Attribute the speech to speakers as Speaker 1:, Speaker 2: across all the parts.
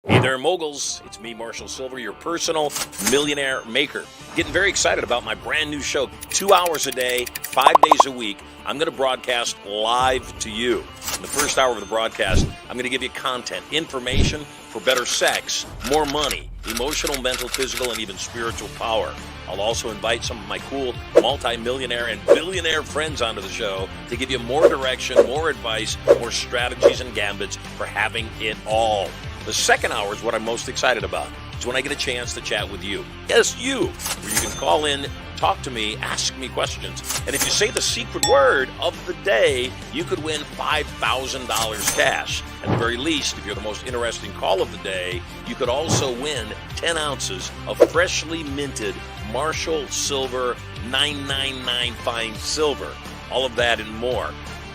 Speaker 1: Hey there, moguls. It's me, Marshall Sylver, your personal millionaire maker. Getting very excited about my brand new show, 2 hours a day, 5 days a week. I'm going to broadcast live to you. In the first hour of the broadcast, I'm going to give you content, information for better sex, more money, emotional, mental, physical, and even spiritual power. I'll also invite some of my cool multi-millionaire and billionaire friends onto the show to give you more direction, more advice, more strategies and gambits for having it all. The second hour is what I'm most excited about. It's when I get a chance to chat with you. Yes, you. Where you can call in, talk to me, ask me questions. And if you say the secret word of the day, you could win $5,000 cash. At the very least, if you're the most interesting call of the day, you could also win 10 ounces of freshly minted Marshall Sylver 999 fine silver. All of that and more.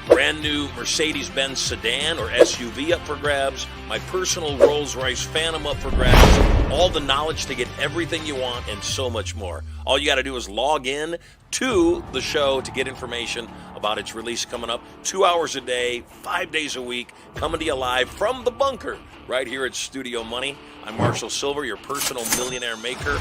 Speaker 1: Brand new Mercedes-Benz sedan or SUV up for grabs. My personal Rolls-Royce Phantom up for grabs. All the knowledge to get everything you want and so much more. All you got to do is log in to the show to get information about its release coming up. 2 hours a day, 5 days a week, coming to you live from the bunker right here at Studio Money. I'm Marshall Sylver, your personal millionaire maker.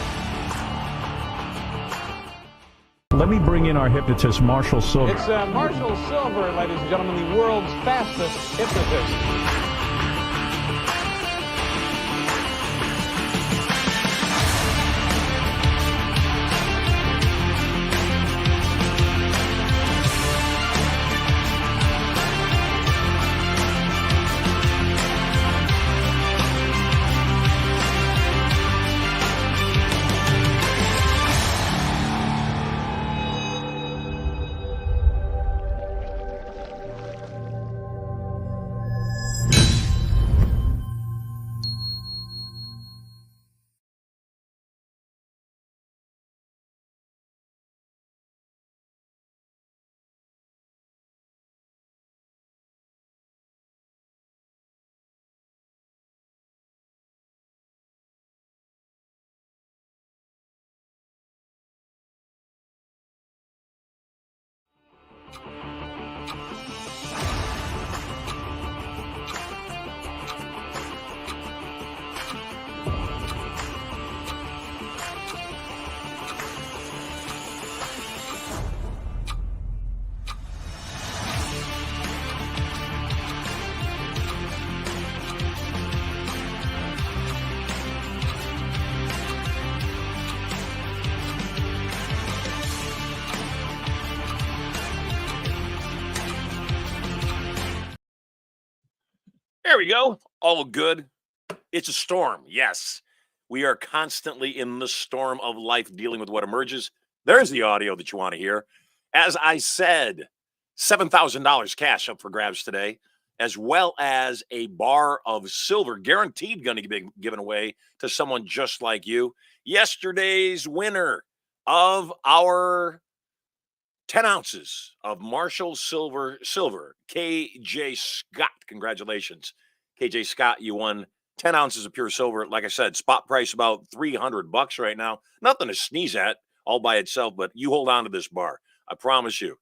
Speaker 2: Let me bring in our hypnotist, Marshall Sylver.
Speaker 3: It's Marshall Sylver, ladies and gentlemen, the world's fastest hypnotist.
Speaker 1: There we go. All good. It's a storm. Yes. We are constantly in the storm of life dealing with what emerges. There's the audio that you want to hear. As I said, $7,000 cash up for grabs today, as well as a bar of silver, guaranteed going to be given away to someone just like you. Yesterday's winner of our 10 ounces of Marshall Sylver, KJ Scott. Congratulations. KJ Scott, you won 10 ounces of pure silver. Like I said, spot price about $300 right now. Nothing to sneeze at all by itself, but you hold on to this bar. I promise you,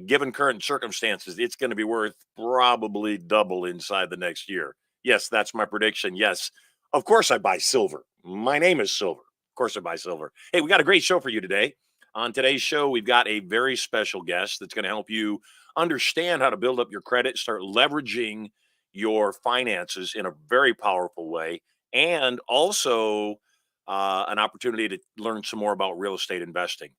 Speaker 1: given current circumstances, it's going to be worth probably double inside the next year. Yes, that's my prediction. Yes, of course I buy silver. My name is Silver. Of course I buy silver. Hey, we got a great show for you today. On today's show, we've got a very special guest that's going to help you understand how to build up your credit, start leveraging your finances in a very powerful way, and also an opportunity to learn some more about real estate investing.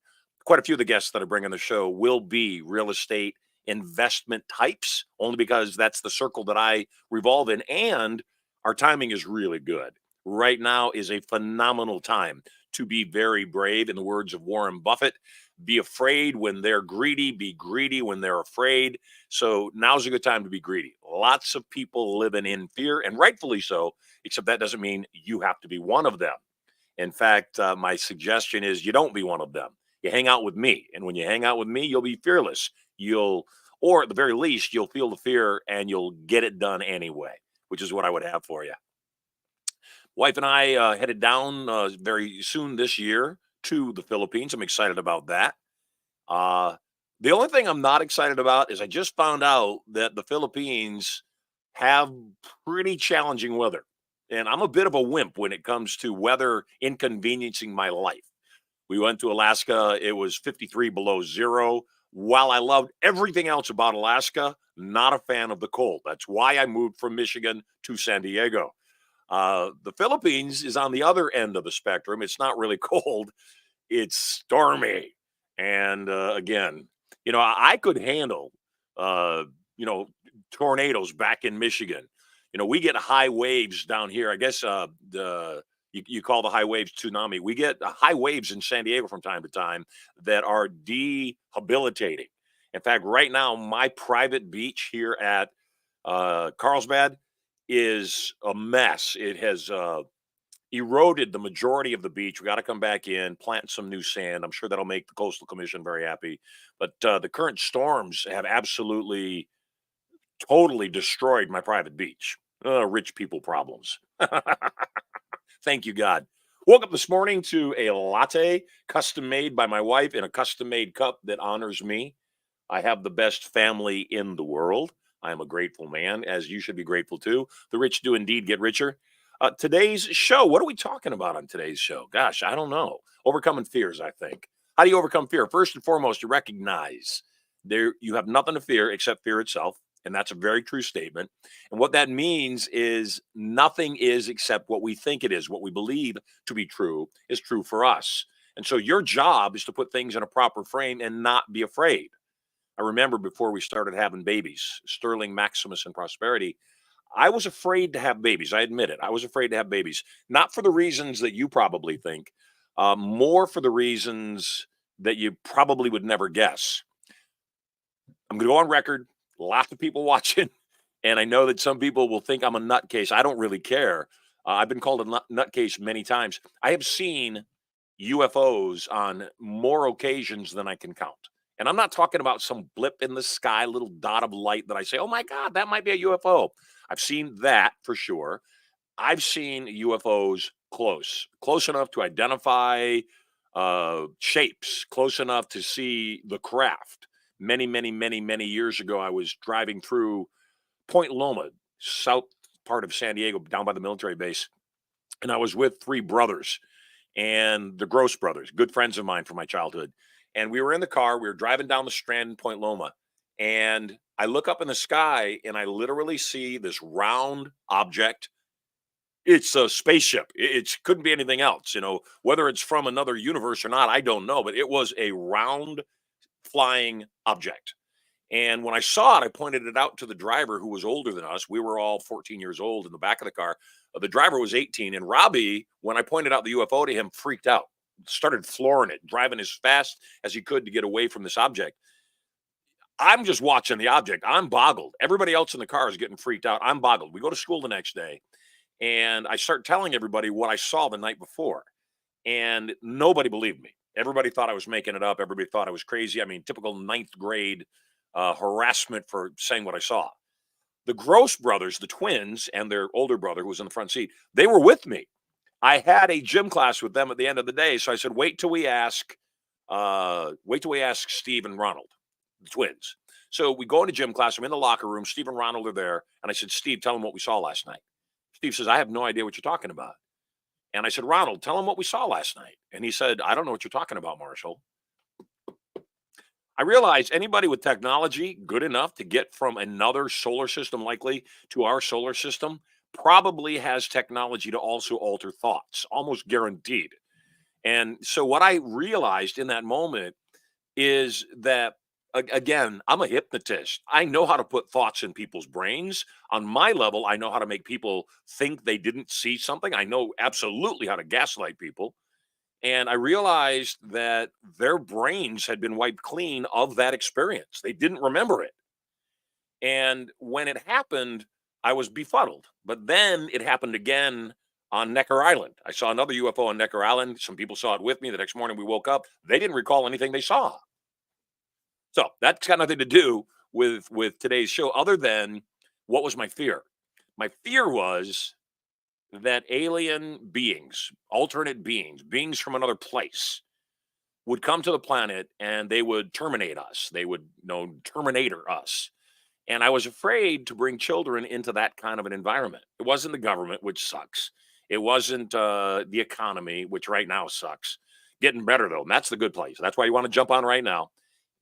Speaker 1: Quite a few of the guests that I bring on the show will be real estate investment types, only because that's the circle that I revolve in, and our timing is really good. Right now is a phenomenal time to be very brave. In the words of Warren Buffett, be afraid when they're greedy, be greedy when they're afraid. So now's a good time to be greedy. Lots of people living in fear, and rightfully so, except that doesn't mean you have to be one of them. In fact, my suggestion is you don't be one of them. You hang out with me. And when you hang out with me, you'll be fearless. Or at the very least, you'll feel the fear and you'll get it done anyway, which is what I would have for you. Wife and I headed down very soon this year to the Philippines. I'm excited about that. The only thing I'm not excited about is I just found out that the Philippines have pretty challenging weather. and I'm a bit of a wimp when it comes to weather inconveniencing my life. We went to Alaska. It was 53 below zero. While I loved everything else about Alaska, not a fan of the cold. That's why I moved from Michigan to San Diego. The Philippines is on the other end of the spectrum. It's not really cold, it's stormy. And again, I could handle, uh, you know, tornadoes back in Michigan. We get high waves down here. I guess you call the high waves tsunami. We get high waves in San Diego from time to time that are debilitating. In fact, right now, my private beach here at Carlsbad is a mess. It has eroded the majority of the beach. We got to come back in, plant some new sand. I'm sure that'll make the Coastal Commission very happy. But the current storms have absolutely, totally destroyed my private beach. Rich people problems. Thank you, God. Woke up this morning to a latte custom made by my wife in a custom made cup that honors me. I have the best family in the world. I am a grateful man, as you should be grateful too. The rich do indeed get richer. Today's show, what are we talking about on today's show? Gosh, I don't know. Overcoming fears, I think. How do you overcome fear? First and foremost, you recognize you have nothing to fear except fear itself. And that's a very true statement. And what that means is nothing is except what we think it is. What we believe to be true is true for us. And so your job is to put things in a proper frame and not be afraid. I remember before we started having babies, Sterling, Maximus, and Prosperity, I was afraid to have babies. I admit it. I was afraid to have babies, not for the reasons that you probably think, more for the reasons that you probably would never guess. I'm going to go on record, lots of people watching, and I know that some people will think I'm a nutcase. I don't really care. I've been called a nutcase many times. I have seen UFOs on more occasions than I can count. And I'm not talking about some blip in the sky, little dot of light that I say, oh my God, that might be a UFO. I've seen that for sure. I've seen UFOs close enough to identify shapes, close enough to see the craft. Many, many, many, many years ago, I was driving through Point Loma, south part of San Diego, down by the military base. And I was with three brothers, and the Gross brothers, good friends of mine from my childhood. And we were in the car, we were driving down the Strand in Point Loma, and I look up in the sky and I literally see this round object. It's a spaceship. It couldn't be anything else, whether it's from another universe or not, I don't know, but it was a round flying object. And when I saw it, I pointed it out to the driver who was older than us. We were all 14 years old in the back of the car. The driver was 18. And Robbie, when I pointed out the UFO to him, freaked out, started flooring it, driving as fast as he could to get away from this object. I'm just watching the object. I'm boggled. Everybody else in the car is getting freaked out. I'm boggled. We go to school the next day, and I start telling everybody what I saw the night before. And nobody believed me. Everybody thought I was making it up. Everybody thought I was crazy. I mean, typical ninth grade harassment for saying what I saw. The Gross brothers, the twins, and their older brother who was in the front seat, they were with me. I had a gym class with them at the end of the day. So I said, wait till we ask Steve and Ronald, the twins. So we go into gym class. I'm in the locker room. Steve and Ronald are there. And I said, Steve, tell them what we saw last night. Steve says, I have no idea what you're talking about. And I said, Ronald, tell them what we saw last night. And he said, I don't know what you're talking about, Marshall. I realize anybody with technology good enough to get from another solar system likely to our solar system probably has technology to also alter thoughts, almost guaranteed. And so what I realized in that moment is that, again, I'm a hypnotist. I know how to put thoughts in people's brains. On my level, I know how to make people think they didn't see something. I know absolutely how to gaslight people. And I realized that their brains had been wiped clean of that experience. They didn't remember it. And when it happened, I was befuddled. But then it happened again on Necker Island. I saw another UFO on Necker Island. Some people saw it with me. The next morning we woke up. They didn't recall anything they saw. So that's got nothing to do with today's show other than what was my fear? My fear was that alien beings, alternate beings from another place would come to the planet and they would terminate us. They would, Terminator us. And I was afraid to bring children into that kind of an environment. It wasn't the government, which sucks. It wasn't the economy, which right now sucks. Getting better, though. And that's the good place. That's why you want to jump on right now.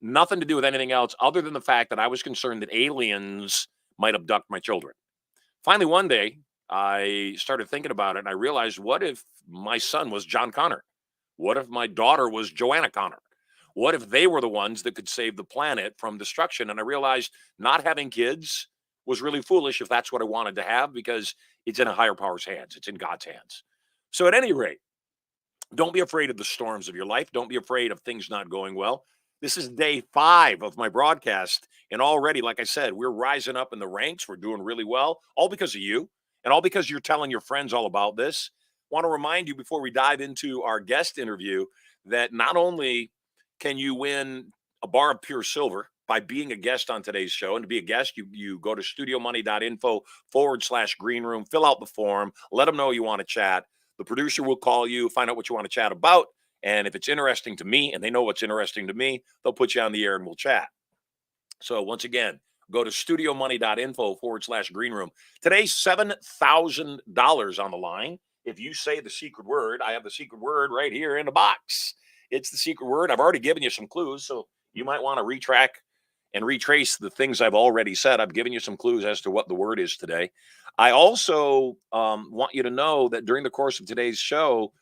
Speaker 1: Nothing to do with anything else other than the fact that I was concerned that aliens might abduct my children. Finally, one day, I started thinking about it and I realized, what if my son was John Connor? What if my daughter was Joanna Connor? What if they were the ones that could save the planet from destruction? And I realized not having kids was really foolish if that's what I wanted to have, because it's in a higher power's hands. It's in God's hands. So at any rate, don't be afraid of the storms of your life. Don't be afraid of things not going well. This is day 5 of my broadcast. And already, like I said, we're rising up in the ranks. We're doing really well, all because of you and all because you're telling your friends all about this. Want to remind you before we dive into our guest interview that not only can you win a bar of pure silver by being a guest on today's show, and to be a guest, you go to studiomoney.info/green room, fill out the form, let them know you want to chat. The producer will call you, find out what you want to chat about. And if it's interesting to me and they know what's interesting to me, they'll put you on the air and we'll chat. So once again, go to studiomoney.info/green room. Today's $7,000 on the line. If you say the secret word, I have the secret word right here in the box. It's the secret word. I've already given you some clues, so you might want to retrack and retrace the things I've already said. I've given you some clues as to what the word is today. I also want you to know that during the course of today's show,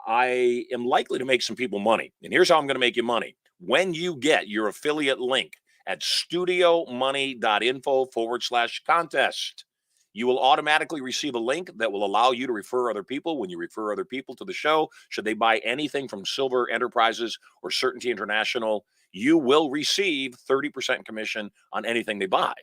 Speaker 1: I am likely to make some people money. And here's how I'm going to make you money. When you get your affiliate link at studiomoney.info/contest, you will automatically receive a link that will allow you to refer other people. When you refer other people to the show, should they buy anything from Sylver Enterprises or Certainty International, you will receive 30% commission on anything they buy.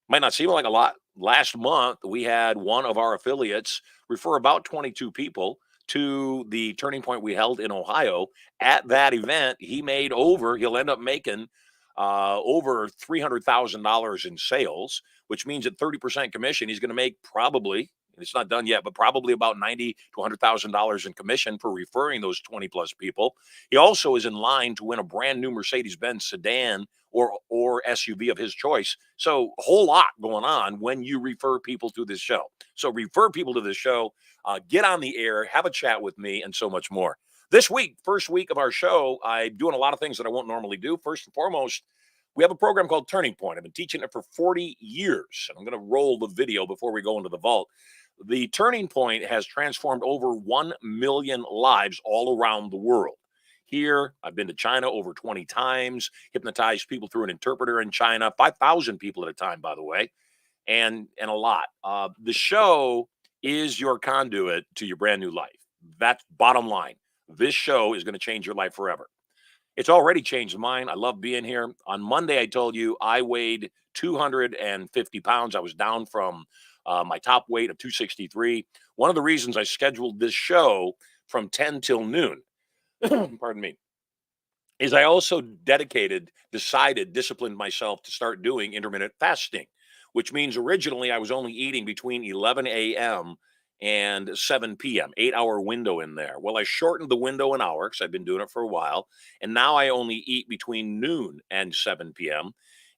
Speaker 1: Might not seem like a lot. Last month, we had one of our affiliates refer about 22 people to the turning point we held in Ohio. At that event, he'll end up making over $300,000 in sales, which means at 30% commission, he's going to make probably, and it's not done yet, but probably about $90,000 to $100,000 in commission for referring those 20 plus people. He also is in line to win a brand new Mercedes-Benz sedan or SUV of his choice. So a whole lot going on when you refer people to this show. So refer people to this show, get on the air, have a chat with me, and so much more. This week, first week of our show, I'm doing a lot of things that I won't normally do. First and foremost, we have a program called Turning Point. I've been teaching it for 40 years. And I'm going to roll the video before we go into the vault. The Turning Point has transformed over 1 million lives all around the world. Here, I've been to China over 20 times, hypnotized people through an interpreter in China, 5,000 people at a time, by the way, and a lot. The show is your conduit to your brand new life. That's bottom line. This show is going to change your life forever. It's already changed mine. I love being here. On Monday, I told you I weighed 250 pounds. I was down from my top weight of 263. One of the reasons I scheduled this show from 10 till noon, pardon me, is I also disciplined myself to start doing intermittent fasting, which means originally I was only eating between 11 a.m. and 7 p.m., 8-hour window in there. Well, I shortened the window an hour because I've been doing it for a while. And now I only eat between noon and 7 p.m.,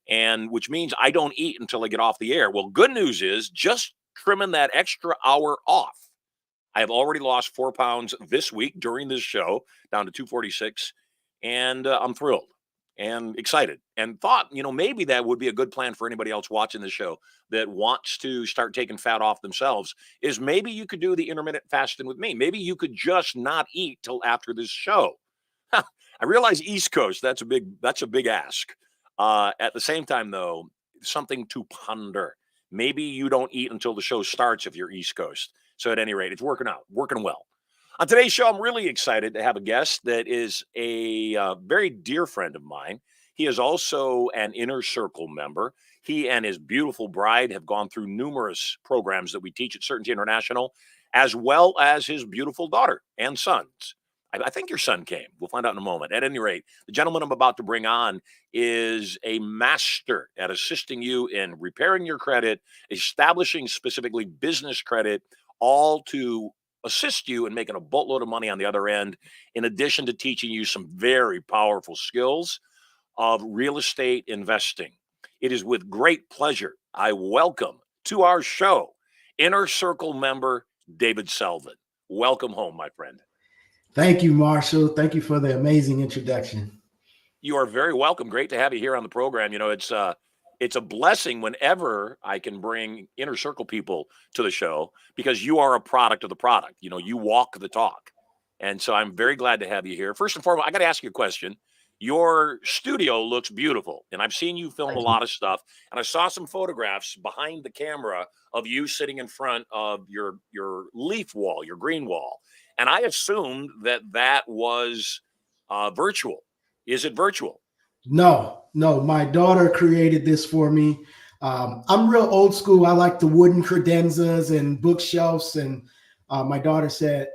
Speaker 1: and which means I don't eat until I get off the air. Well, good news is just trimming that extra hour off, I have already lost 4 pounds this week during this show, down to 246. And I'm thrilled and excited and thought, maybe that would be a good plan for anybody else watching the show that wants to start taking fat off themselves, is maybe you could do the intermittent fasting with me. Maybe you could just not eat till after this show. I realize East Coast, that's a big ask. At the same time, though, something to ponder. Maybe you don't eat until the show starts if you're East Coast. So at any rate, it's working well. On today's show, I'm really excited to have a guest that is a very dear friend of mine. He is also an Inner Circle member. He and his beautiful bride have gone through numerous programs that we teach at Certainty International, as well as his beautiful daughter and sons. I think your son came. We'll find out in a moment. At any rate, the gentleman I'm about to bring on is a master at assisting you in repairing your credit, establishing specifically business credit, all to assist you in making a boatload of money on the other end, in addition to teaching you some very powerful skills of real estate investing. it is with great pleasure I welcome to our show Inner Circle member David Sylver. Welcome home, my friend.
Speaker 4: Thank you, Marshall. Thank you for the amazing introduction.
Speaker 1: You are very welcome. Great to have you here on the program. You know, it's a blessing whenever I can bring Inner Circle people to the show because you are a product of the product. You know, you walk the talk. And so I'm very glad to have you here. First and foremost, I got to ask you a question. Your studio looks beautiful, and I've seen you film a lot of stuff, and I saw some photographs behind the camera of you sitting in front of your leaf wall, your green wall, and I assumed that was virtual. Is it virtual?
Speaker 4: No, my daughter created this for me. I'm real old school. I like the wooden credenzas and bookshelves, and my daughter said,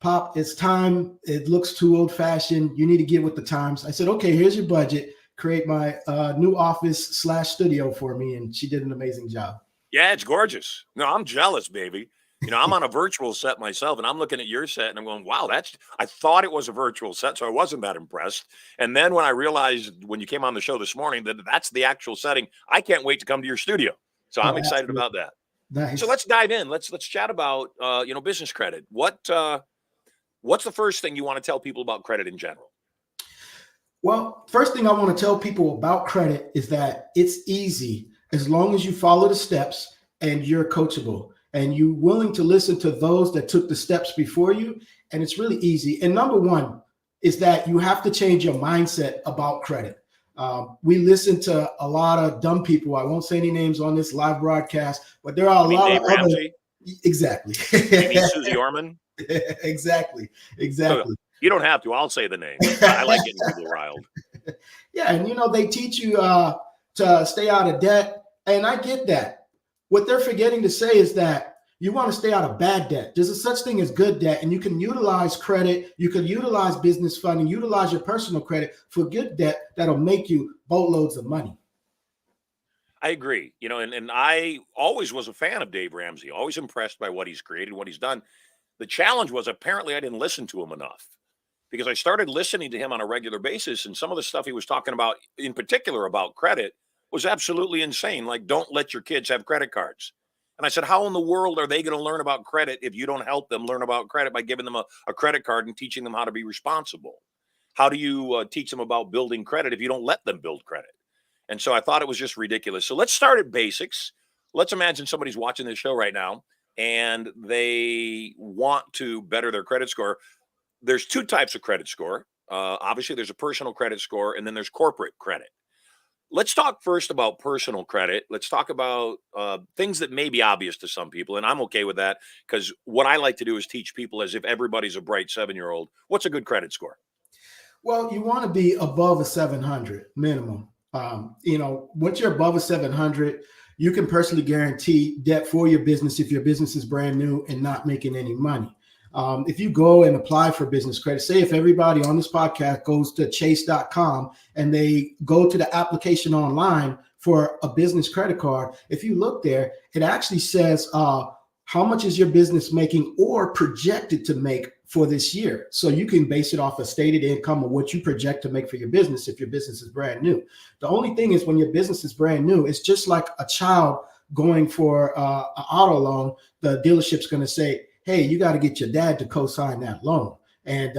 Speaker 4: Pop, it's time. It looks too old fashioned. You need to get with the times. I said, okay, here's your budget. Create my new office / studio for me. And she did an amazing job.
Speaker 1: Yeah, it's gorgeous. No, I'm jealous, baby. You know, I'm on a virtual set myself and I'm looking at your set and I'm going, wow, I thought it was a virtual set. So I wasn't that impressed. And then when I realized when you came on the show this morning that that's the actual setting, I can't wait to come to your studio. So I'm excited about that.
Speaker 4: Nice.
Speaker 1: So let's dive in. Let's chat about, business credit. What's the first thing you want to tell people about credit in general?
Speaker 4: Well, first thing I want to tell people about credit is that it's easy as long as you follow the steps and you're coachable and you're willing to listen to those that took the steps before you. And it's really easy. And number one is that you have to change your mindset about credit. We listen to a lot of dumb people. I won't say any names on this live broadcast, but there are a lot of
Speaker 1: Ramsey?
Speaker 4: Exactly.
Speaker 1: Maybe Susie Orman?
Speaker 4: Exactly.
Speaker 1: You don't have to. I'll say the name. I like getting people riled.
Speaker 4: Yeah, and they teach you to stay out of debt, and I get that. What they're forgetting to say is that you want to stay out of bad debt. There's a such thing as good debt, and you can utilize credit. You can utilize business funding, utilize your personal credit for good debt that'll make you boatloads of money.
Speaker 1: I agree. And I always was a fan of Dave Ramsey, always impressed by what he's created, what he's done. The challenge was apparently I didn't listen to him enough because I started listening to him on a regular basis. And some of the stuff he was talking about, in particular about credit, was absolutely insane. Like, don't let your kids have credit cards. And I said, how in the world are they going to learn about credit if you don't help them learn about credit by giving them a credit card and teaching them how to be responsible? How do you teach them about building credit if you don't let them build credit? And so I thought it was just ridiculous. So let's start at basics. Let's imagine somebody's watching this show right now and they want to better their credit score. There's two types of credit score. Obviously, there's a personal credit score, and then there's corporate credit. Let's talk first about personal credit. Let's talk about things that may be obvious to some people, and I'm okay with that because what I like to do is teach people as if everybody's a bright 7-year-old. What's a good credit score?
Speaker 4: Well, you want to be above a 700 minimum. Once you're above a 700, you can personally guarantee debt for your business if your business is brand new and not making any money. If you go and apply for business credit, say if everybody on this podcast goes to chase.com and they go to the application online for a business credit card, if you look there, it actually says how much is your business making or projected to make for this year. So you can base it off of stated income or what you project to make for your business if your business is brand new. The only thing is when your business is brand new, it's just like a child going for an auto loan. The dealership's going to say, hey, you got to get your dad to co-sign that loan. And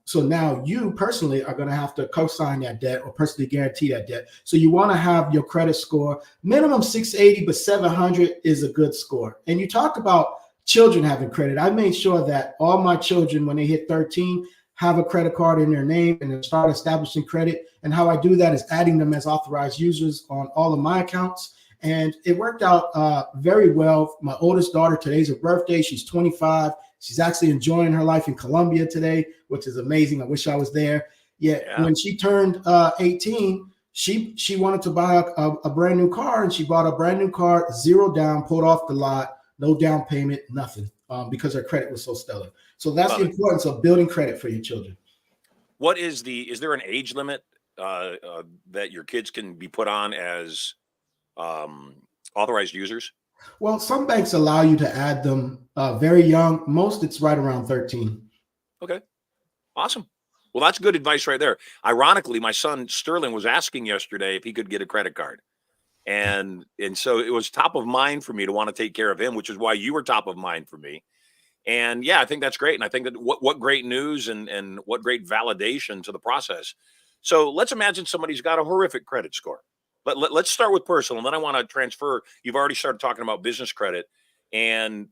Speaker 4: so now you personally are going to have to co-sign that debt or personally guarantee that debt. So you want to have your credit score minimum 680, but 700 is a good score. And you talk about children having credit. I made sure that all my children, when they hit 13, have a credit card in their name and start establishing credit. And how I do that is adding them as authorized users on all of my accounts. And it worked out very well. My oldest daughter, today's her birthday. She's 25. She's actually enjoying her life in Colombia today, which is amazing. I wish I was there. Yeah. When she turned 18, she wanted to buy a brand new car, and she bought a brand new car, 0 down, pulled off the lot, no down payment, nothing, because her credit was so stellar. So that's the importance of building credit for your children.
Speaker 1: Is there an age limit that your kids can be put on as authorized users?
Speaker 4: Well, some banks allow you to add them very young. Most, it's right around 13.
Speaker 1: Okay. Awesome. Well, that's good advice right there. Ironically, my son Sterling was asking yesterday if he could get a credit card. And so it was top of mind for me to want to take care of him, which is why you were top of mind for me. And yeah, I think that's great. And I think that what great news and what great validation to the process. So let's imagine somebody's got a horrific credit score. Let's start with personal, and then I want to transfer. You've already started talking about business credit, and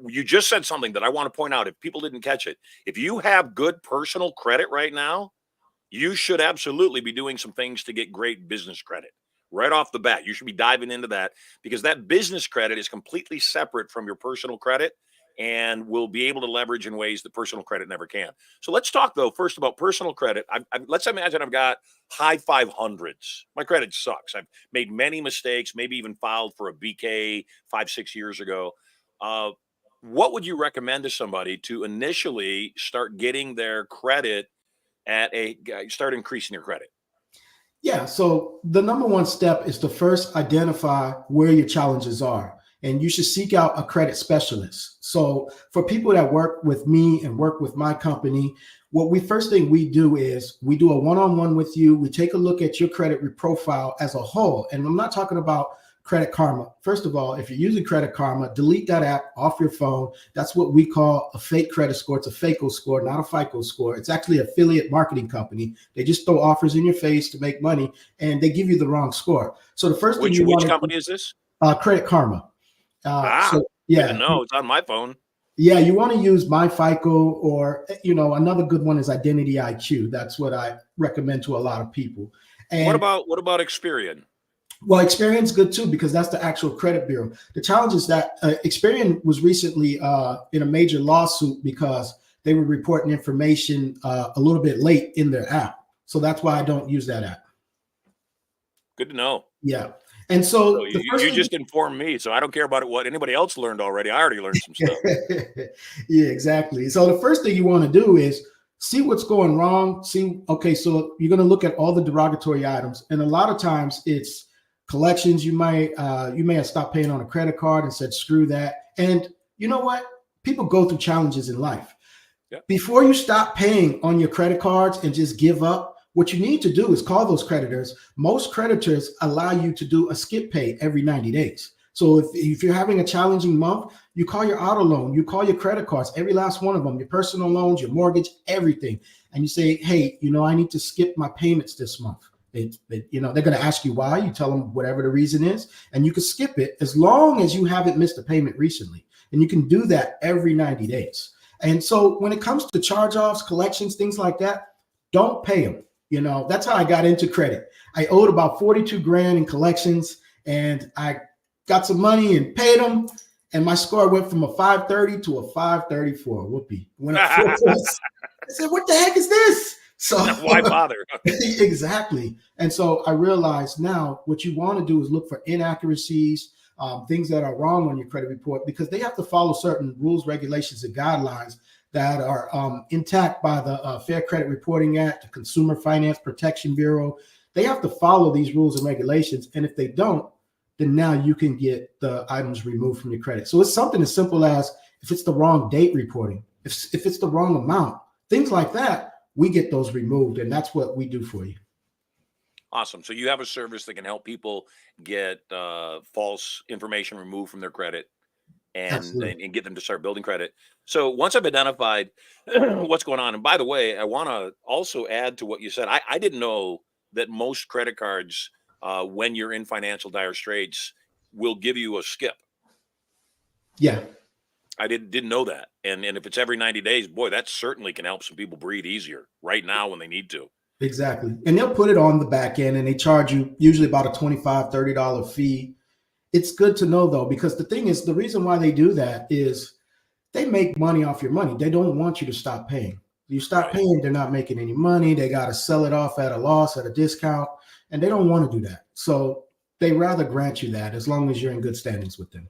Speaker 1: you just said something that I want to point out. If people didn't catch it, if you have good personal credit right now, you should absolutely be doing some things to get great business credit right off the bat. You should be diving into that, because that business credit is completely separate from your personal credit and will be able to leverage in ways that personal credit never can. So let's talk, though, first about personal credit. Let's imagine I've got high 500s. My credit sucks. I've made many mistakes, maybe even filed for a BK 5-6 years ago. What would you recommend to somebody to initially start getting their credit start increasing your credit?
Speaker 4: Yeah. So the number one step is to first identify where your challenges are. And you should seek out a credit specialist. So for people that work with me and work with my company, first thing we do is we do a one-on-one with you. We take a look at your credit profile as a whole. And I'm not talking about Credit Karma. First of all, if you're using Credit Karma, delete that app off your phone. That's what we call a fake credit score. It's a FACO score, not a FICO score. It's actually an affiliate marketing company. They just throw offers in your face to make money, and they give you the wrong score. So the first thing
Speaker 1: which company is this?
Speaker 4: Credit Karma.
Speaker 1: Good to know. It's on my phone.
Speaker 4: Yeah, you want to use My FICO, or another good one is Identity IQ. That's what I recommend to a lot of people. And
Speaker 1: what about Experian?
Speaker 4: Well, Experian's good too, because that's the actual credit bureau. The challenge is that Experian was recently in a major lawsuit because they were reporting information a little bit late in their app. So that's why I don't use that app.
Speaker 1: Good to know.
Speaker 4: Yeah. And so
Speaker 1: you just informed me, so I don't care about what anybody else learned already. I already learned some stuff.
Speaker 4: Yeah, exactly. So the first thing you want to do is see what's going wrong. So you're going to look at all the derogatory items. And a lot of times it's collections. You may have stopped paying on a credit card and said, screw that. And you know what? People go through challenges in life. Yep. Before you stop paying on your credit cards and just give up, what you need to do is call those creditors. Most creditors allow you to do a skip pay every 90 days. So if you're having a challenging month, you call your auto loan, you call your credit cards, every last one of them, your personal loans, your mortgage, everything. And you say, hey, I need to skip my payments this month. They're going to ask you why. You tell them whatever the reason is, and you can skip it as long as you haven't missed a payment recently. And you can do that every 90 days. And so when it comes to charge-offs, collections, things like that, don't pay them. That's how I got into credit. I owed about 42 grand in collections, and I got some money and paid them. And my score went from a 530 to a 534. Whoopee. Went up 4 points. I said, what the heck is this? So
Speaker 1: why bother?
Speaker 4: Exactly. And so I realized now what you want to do is look for inaccuracies, things that are wrong on your credit report, because they have to follow certain rules, regulations, and guidelines that are intact by the Fair Credit Reporting Act, the Consumer Finance Protection Bureau. They have to follow these rules and regulations. And if they don't, then now you can get the items removed from your credit. So it's something as simple as if it's the wrong date reporting, if it's the wrong amount, things like that, we get those removed. And that's what we do for you.
Speaker 1: Awesome. So you have a service that can help people get false information removed from their credit and get them to start building credit. So once I've identified what's going on, and by the way, I want to also add to what you said. I didn't know that most credit cards, when you're in financial dire straits, will give you a skip.
Speaker 4: Yeah.
Speaker 1: I didn't know that. And if it's every 90 days, boy, that certainly can help some people breathe easier right now when they need to.
Speaker 4: Exactly. And they'll put it on the back end, and they charge you usually about a $25, $30 fee. It's good to know, though, because the thing is, the reason why they do that is they make money off your money. They don't want you to stop paying. You stop paying, they're not making any money. They got to sell it off at a loss, at a discount, and they don't want to do that. So they rather grant you that as long as you're in good standings with them.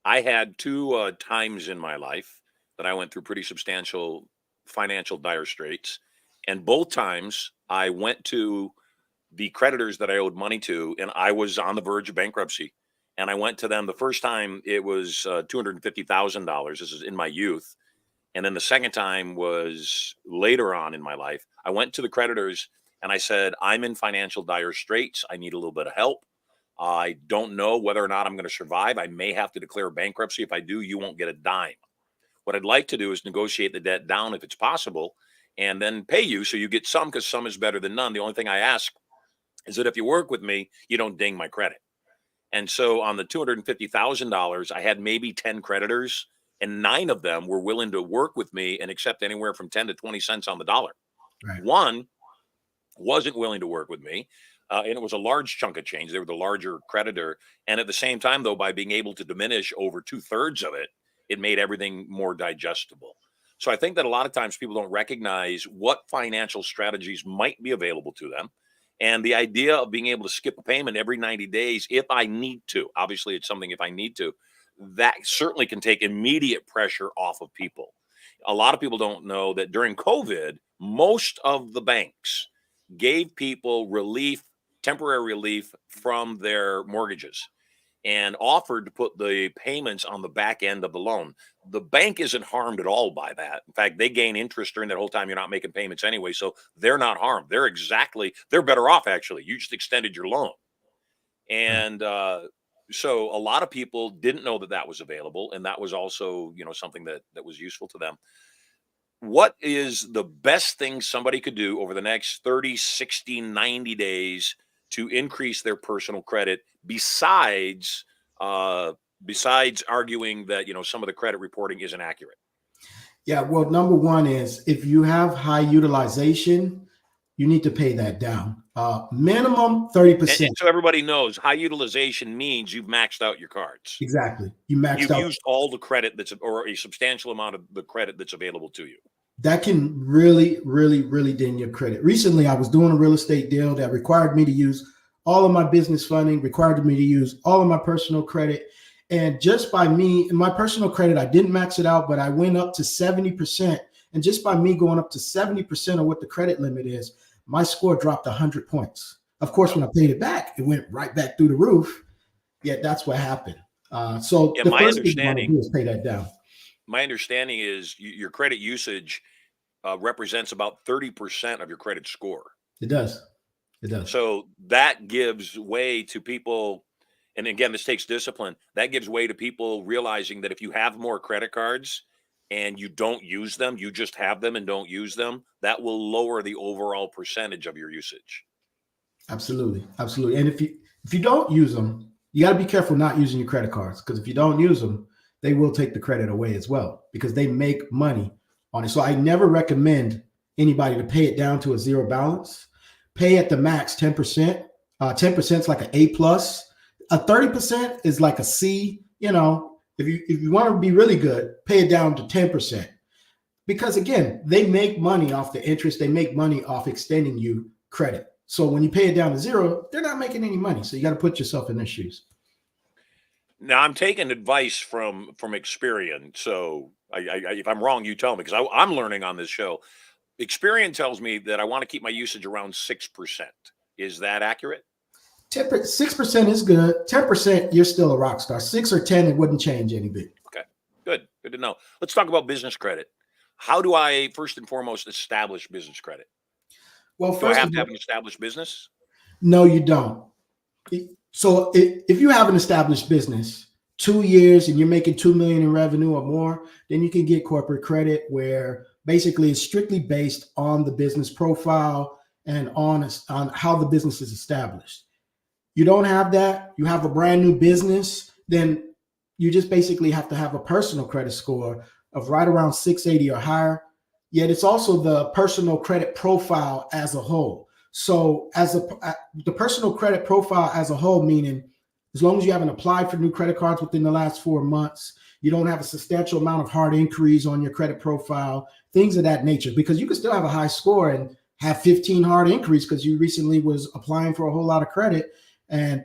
Speaker 1: I had two times in my life that I went through pretty substantial financial dire straits. And both times I went to the creditors that I owed money to, and I was on the verge of bankruptcy. And I went to them. The first time it was $250,000. This is in my youth. And then the second time was later on in my life. I went to the creditors and I said, I'm in financial dire straits. I need a little bit of help. I don't know whether or not I'm going to survive. I may have to declare bankruptcy. If I do, you won't get a dime. What I'd like to do is negotiate the debt down if it's possible and then pay you so you get some, because some is better than none. The only thing I ask is that if you work with me, you don't ding my credit. And so on the $250,000, I had maybe 10 creditors, and 9 of them were willing to work with me and accept anywhere from 10 to 20 cents on the dollar.
Speaker 4: Right.
Speaker 1: One wasn't willing to work with me. And it was a large chunk of change. They were the larger creditor. And at the same time, though, by being able to diminish over 2/3 of it, it made everything more digestible. So I think that a lot of times people don't recognize what financial strategies might be available to them. And the idea of being able to skip a payment every 90 days, if I need to, obviously it's something if I need to, that certainly can take immediate pressure off of people. A lot of people don't know that during COVID, most of the banks gave people relief, temporary relief from their mortgages, and offered to put the payments on the back end of the loan. The bank isn't harmed at all by that. In fact, they gain interest during that whole time you're not making payments anyway, so they're not harmed. They're better off, actually. You just extended your loan. And so a lot of people didn't know that that was available, and that was also, something that was useful to them. What is the best thing somebody could do over the next 30, 60, 90 days to increase their personal credit besides arguing that, some of the credit reporting isn't accurate?
Speaker 4: Yeah, well, number one is if you have high utilization, you need to pay that down. Minimum 30%.
Speaker 1: And so everybody knows high utilization means you've maxed out your cards.
Speaker 4: Exactly. You've
Speaker 1: used all the credit or a substantial amount of the credit that's available to you.
Speaker 4: That can really, really, really ding your credit. Recently, I was doing a real estate deal that required me to use all of my business funding, required me to use all of my personal credit. And just by me, in my personal credit, I didn't max it out, but I went up to 70%. And just by me going up to 70% of what the credit limit is, my score dropped 100 points. Of course, when I paid it back, it went right back through the roof. Yeah, that's what happened. So the first thing you want to do is pay that down.
Speaker 1: My understanding is your credit usage represents about 30% of your credit score.
Speaker 4: It does. It does.
Speaker 1: So that gives way to people. And again, this takes discipline. That gives way to people realizing that if you have more credit cards and you don't use them, you just have them and don't use them, that will lower the overall percentage of your usage.
Speaker 4: Absolutely. Absolutely. And if you don't use them, you got to be careful not using your credit cards, because if you don't use them, they will take the credit away as well, because they make money on it. So I never recommend anybody to pay it down to a zero balance. Pay at the max 10%. 10% is like an A+. A 30% is like a C. If you want to be really good, pay it down to 10%. Because again, they make money off the interest. They make money off extending you credit. So when you pay it down to zero, they're not making any money. So you got to put yourself in their shoes.
Speaker 1: Now I'm taking advice from Experian. So if I'm wrong, you tell me, because I'm learning on this show. Experian tells me that I want to keep my usage around 6%. Is that accurate?
Speaker 4: 6% is good. 10%, you're still a rock star. 6 or 10, it wouldn't change any bit.
Speaker 1: Okay, good to know. Let's talk about business credit. How do I first and foremost establish business credit?
Speaker 4: Well,
Speaker 1: do I have to have an established business?
Speaker 4: No, you don't. So if you have an established business, 2 years, and you're making $2 million in revenue or more, then you can get corporate credit, where basically it's strictly based on the business profile and on how the business is established. You don't have that, you have a brand new business, then you just basically have to have a personal credit score of right around 680 or higher. Yet it's also the personal credit profile as a whole. So the personal credit profile as a whole, meaning as long as you haven't applied for new credit cards within the last 4 months, you don't have a substantial amount of hard inquiries on your credit profile, things of that nature, because you can still have a high score and have 15 hard inquiries because you recently was applying for a whole lot of credit, and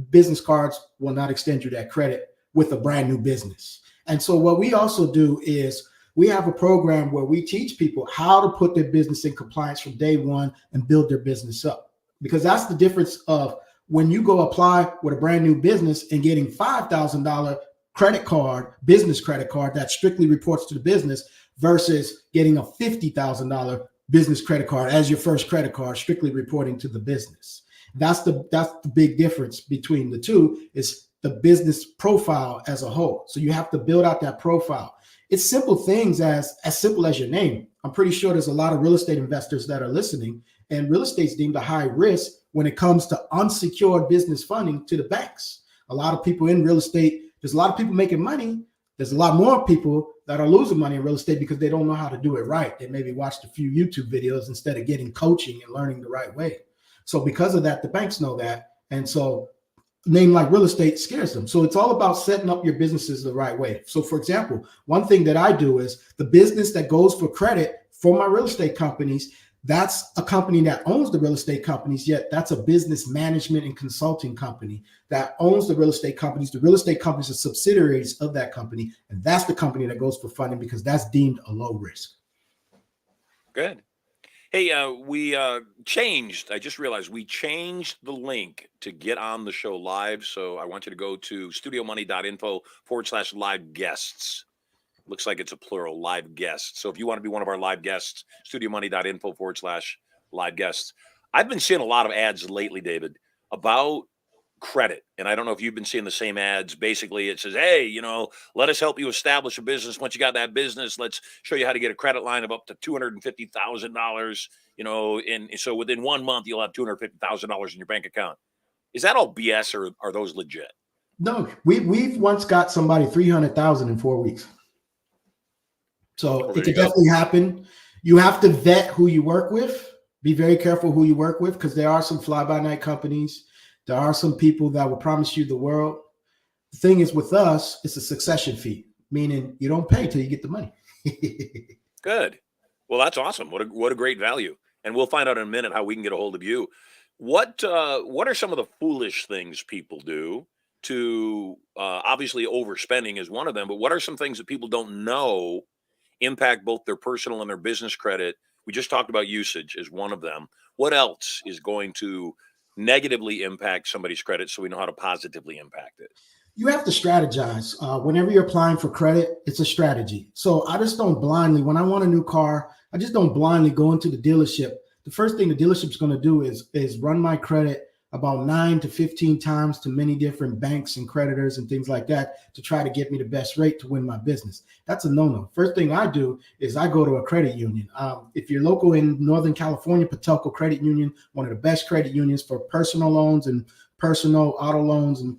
Speaker 4: business cards will not extend you that credit with a brand new business. And so what we also do is we have a program where we teach people how to put their business in compliance from day one and build their business up, because that's the difference of when you go apply with a brand new business and getting $5,000 credit card, business credit card that strictly reports to the business, versus getting a $50,000 business credit card as your first credit card, strictly reporting to the business. That's the big difference between the two, is the business profile as a whole. So you have to build out that profile. It's simple things as simple as your name. I'm pretty sure there's a lot of real estate investors that are listening, and real estate's deemed a high risk when it comes to unsecured business funding to the banks. A lot of people in real estate, there's a lot of people making money. There's a lot more people that are losing money in real estate because they don't know how to do it right. They maybe watched a few YouTube videos instead of getting coaching and learning the right way. So because of that, the banks know that. And so a name like real estate scares them. So it's all about setting up your businesses the right way. So for example, one thing that I do is the business that goes for credit for my real estate companies, that's a company that owns the real estate companies, yet that's a business management and consulting company that owns the real estate companies. The real estate companies are subsidiaries of that company, and that's the company that goes for funding because that's deemed a low risk.
Speaker 1: Good. Hey, we changed. I just realized we changed the link to get on the show live. So I want you to go to studiomoney.info/live guests. Looks like it's a plural, live guests. So if you want to be one of our live guests, studiomoney.info/live guests. I've been seeing a lot of ads lately, David, about credit. And I don't know if you've been seeing the same ads. Basically, it says, hey, let us help you establish a business. Once you got that business, let's show you how to get a credit line of up to $250,000, and so within 1 month, you'll have $250,000 in your bank account. Is that all BS or are those legit?
Speaker 4: No, we've once got somebody $300,000 in 4 weeks. So it could definitely happen. You have to vet who you work with. Be very careful who you work with because there are some fly-by-night companies. There are some people that will promise you the world. The thing is with us, it's a succession fee, meaning you don't pay till you get the money.
Speaker 1: Good. Well, that's awesome. What a great value. And we'll find out in a minute how we can get a hold of you. What are some of the foolish things people do to obviously overspending is one of them, but what are some things that people don't know impact both their personal and their business credit? We just talked about usage as one of them. What else is going to negatively impact somebody's credit so we know how to positively impact it?
Speaker 4: You have to strategize. Whenever you're applying for credit, it's a strategy. So I just don't blindly, when I want a new car, I just don't blindly go into the dealership. The first thing the dealership's going to do is run my credit about 9 to 15 times to many different banks and creditors and things like that to try to get me the best rate to win my business. That's a no-no. First thing I do is I go to a credit union. If you're local in Northern California, Patelco Credit Union, one of the best credit unions for personal loans and personal auto loans and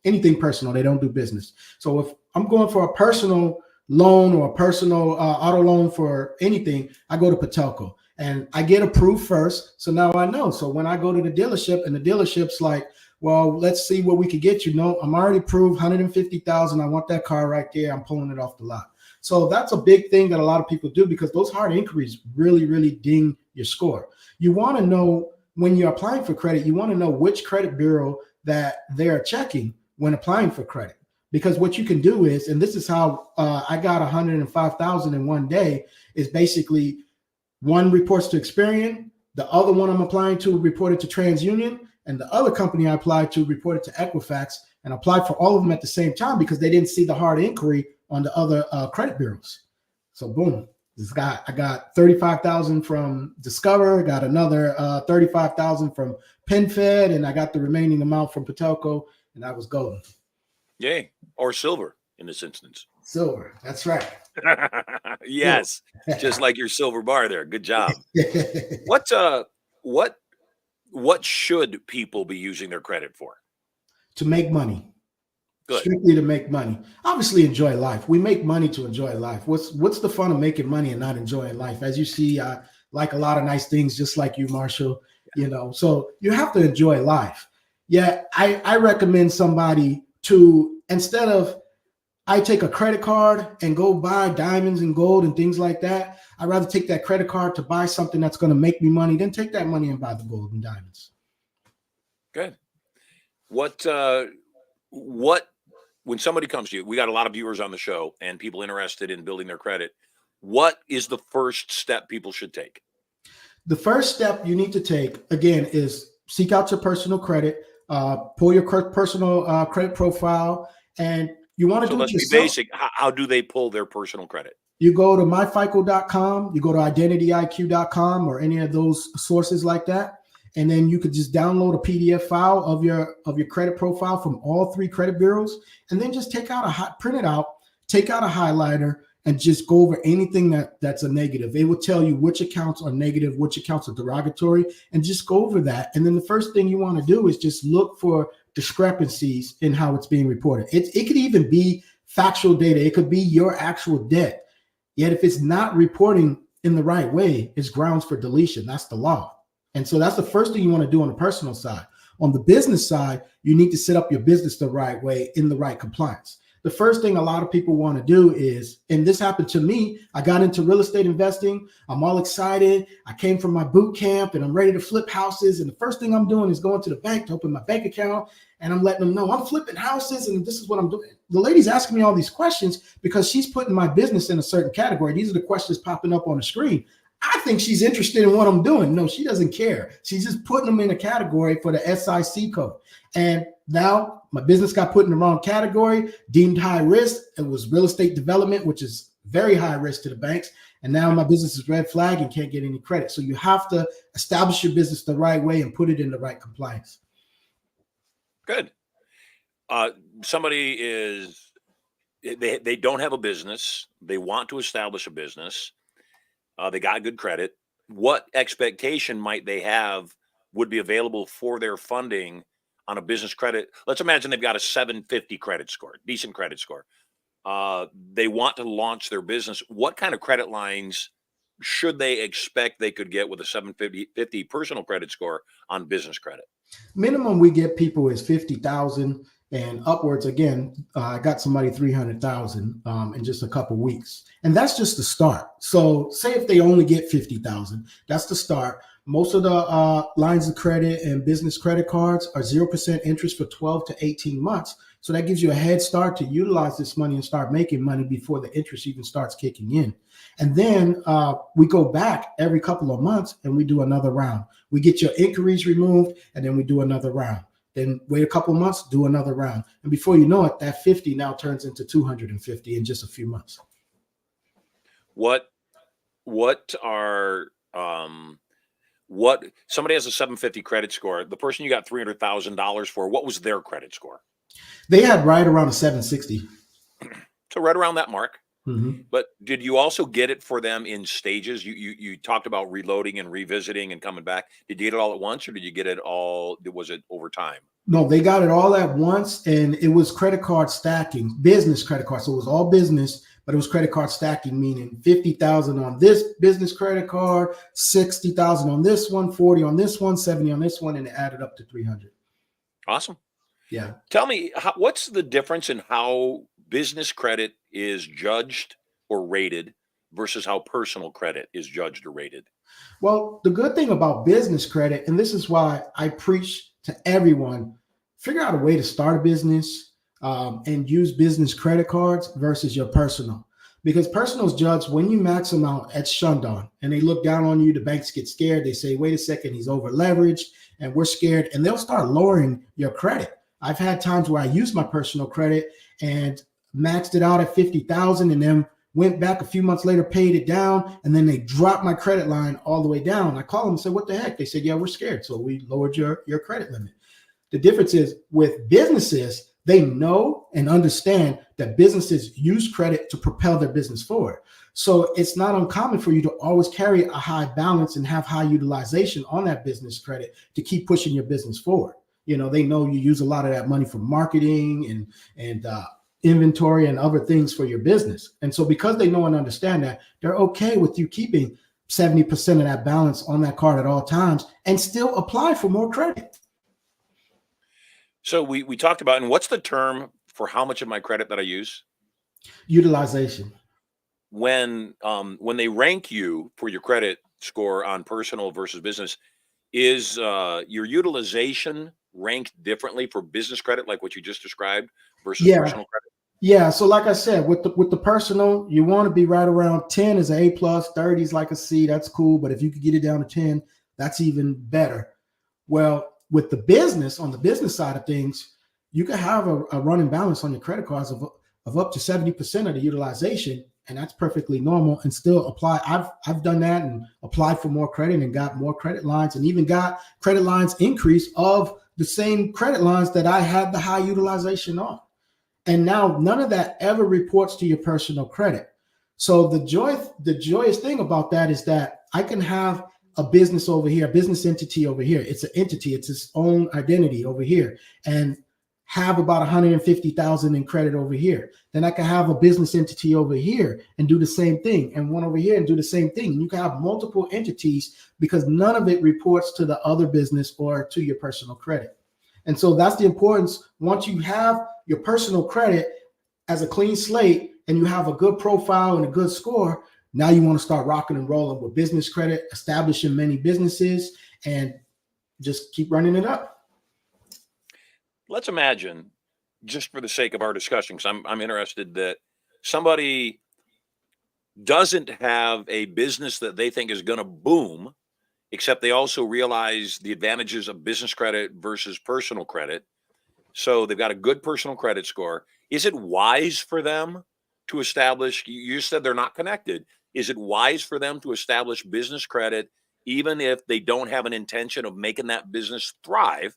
Speaker 4: anything personal. They don't do business. So if I'm going for a personal loan or a personal auto loan for anything, I go to Patelco. And I get approved first. So now I know. So when I go to the dealership and the dealership's like, well, let's see what we could get you. No, I'm already approved, $150,000. I want that car right there. I'm pulling it off the lot. So that's a big thing that a lot of people do because those hard inquiries really, really ding your score. You want to know when you're applying for credit, you want to know which credit bureau that they're checking when applying for credit. Because what you can do is, and this is how I got $105,000 in one day, is basically one reports to Experian, the other one I'm applying to reported to TransUnion, and the other company I applied to reported to Equifax, and applied for all of them at the same time because they didn't see the hard inquiry on the other credit bureaus. So boom, I got $35,000 from Discover, got another $35,000 from PenFed, and I got the remaining amount from Patelco, and I was golden.
Speaker 1: Yay. Or Sylver in this instance.
Speaker 4: Sylver, that's right.
Speaker 1: Yes, just like your silver bar there. Good job. What should people be using their credit for?
Speaker 4: To make money.
Speaker 1: Good.
Speaker 4: Strictly to make money. Obviously, enjoy life. We make money to enjoy life. What's the fun of making money and not enjoying life? As you see, I like a lot of nice things, just like you, Marshall. So you have to enjoy life. Yeah, I recommend somebody to, instead of I take a credit card and go buy diamonds and gold and things like that, I'd rather take that credit card to buy something that's going to make me money than take that money and buy the gold and diamonds.
Speaker 1: Good. What when somebody comes to you, we got a lot of viewers on the show and people interested in building their credit. What is the first step people should take?
Speaker 4: The first step you need to take, again, is seek out your personal credit, pull your personal credit profile, and you want to do it yourself.
Speaker 1: Let's be basic. How do they pull their personal credit?
Speaker 4: You go to myfico.com, you go to identityiq.com or any of those sources like that, And then you could just download a PDF file of your credit profile from all 3 credit bureaus, and then just print it out, take out a highlighter, and just go over anything that's a negative. It will tell you which accounts are negative, which accounts are derogatory, and just go over that. And then the first thing you want to do is just look for discrepancies in how it's being reported. It could even be factual data. It could be your actual debt. Yet if it's not reporting in the right way, it's grounds for deletion. That's the law. And so that's the first thing you want to do on the personal side. On the business side, you need to set up your business the right way in the right compliance. The first thing a lot of people want to do is, and this happened to me, I got into real estate investing. I'm all excited. I came from my boot camp and I'm ready to flip houses. And the first thing I'm doing is going to the bank to open my bank account. And I'm letting them know I'm flipping houses and this is what I'm doing. The lady's asking me all these questions because she's putting my business in a certain category. These are the questions popping up on the screen. I think she's interested in what I'm doing. No, she doesn't care. She's just putting them in a category for the SIC code. And now my business got put in the wrong category, deemed high risk. It was real estate development, which is very high risk to the banks. And now my business is red flag and can't get any credit. So you have to establish your business the right way and put it in the right compliance.
Speaker 1: Good. Somebody is, they don't have a business. They want to establish a business. They got good credit. What expectation might they have would be available for their funding on a business credit? Let's imagine they've got a 750 credit score, decent credit score. They want to launch their business. What kind of credit lines should they expect they could get with a 750 personal credit score on business credit?
Speaker 4: Minimum we get people is 50,000 and upwards. Again, I got somebody 300,000 in just a couple weeks, and that's just the start. So say if they only get 50,000, that's the start. Most of the lines of credit and business credit cards are 0% interest for 12 to 18 months. So that gives you a head start to utilize this money and start making money before the interest even starts kicking in. And then we go back every couple of months and we do another round. We get your inquiries removed and then we do another round. Then wait a couple of months, do another round. And before you know it, that 50 now turns into 250 in just a few months.
Speaker 1: What somebody has a 750 credit score, the person you got $300,000 for, what was their credit score?
Speaker 4: They had right around a 760.
Speaker 1: So right around that mark.
Speaker 4: Mm-hmm.
Speaker 1: But did you also get it for them in stages? You talked about reloading and revisiting and coming back. Did you get it all at once, or did you get it all? Was it over time?
Speaker 4: No, they got it all at once, and it was credit card stacking, business credit card. So it was all business, but it was credit card stacking, meaning 50,000 on this business credit card, 60,000 on this one, 40 on this one, 70 on this one, and it added up to 300.
Speaker 1: Awesome.
Speaker 4: Yeah.
Speaker 1: Tell me, what's the difference in how business credit is judged or rated versus how personal credit is judged or rated?
Speaker 4: Well, the good thing about business credit, and this is why I preach to everyone, figure out a way to start a business and use business credit cards versus your personal. Because personal is judged when you max them out, it's shunned on, and they look down on you. The banks get scared. They say, wait a second, he's over leveraged and we're scared, and they'll start lowering your credit. I've had times where I used my personal credit and maxed it out at 50,000 and then went back a few months later, paid it down, and then they dropped my credit line all the way down. I called them and said, what the heck? They said, yeah, we're scared. So we lowered your credit limit. The difference is with businesses, they know and understand that businesses use credit to propel their business forward. So it's not uncommon for you to always carry a high balance and have high utilization on that business credit to keep pushing your business forward. You know, they know you use a lot of that money for marketing and inventory and other things for your business. And so because they know and understand that, they're okay with you keeping 70% of that balance on that card at all times and still apply for more credit.
Speaker 1: So we talked about, and what's the term for how much of my credit that I use?
Speaker 4: Utilization.
Speaker 1: When they rank you for your credit score on personal versus business, is your utilization ranked differently for business credit, like what you just described, versus personal credit?
Speaker 4: Yeah. So like I said, with the personal, you want to be right around 10 is an A plus, 30 is like a C. That's cool. But if you could get it down to 10, that's even better. Well, with the business, on the business side of things, you can have a running balance on your credit cards of up to 70% of the utilization. and that's perfectly normal, and still apply. I've done that and applied for more credit and got more credit lines, and even got credit lines increase of the same credit lines that I had the high utilization on. And now none of that ever reports to your personal credit. So the joyous thing about that is that I can have a business over here, a business entity over here. It's an entity, it's its own identity over here, and have about 150,000 in credit over here. Then I can have a business entity over here and do the same thing, and one over here and do the same thing. You can have multiple entities because none of it reports to the other business or to your personal credit. And so that's the importance. Once you have your personal credit as a clean slate and you have a good profile and a good score, now you want to start rocking and rolling with business credit, establishing many businesses, and just keep running it up.
Speaker 1: Let's imagine, just for the sake of our discussion, because I'm interested, that somebody doesn't have a business that they think is going to boom, except they also realize the advantages of business credit versus personal credit. So they've got a good personal credit score. Is it wise for them to establish, you said they're not connected, is it wise for them to establish business credit even if they don't have an intention of making that business thrive?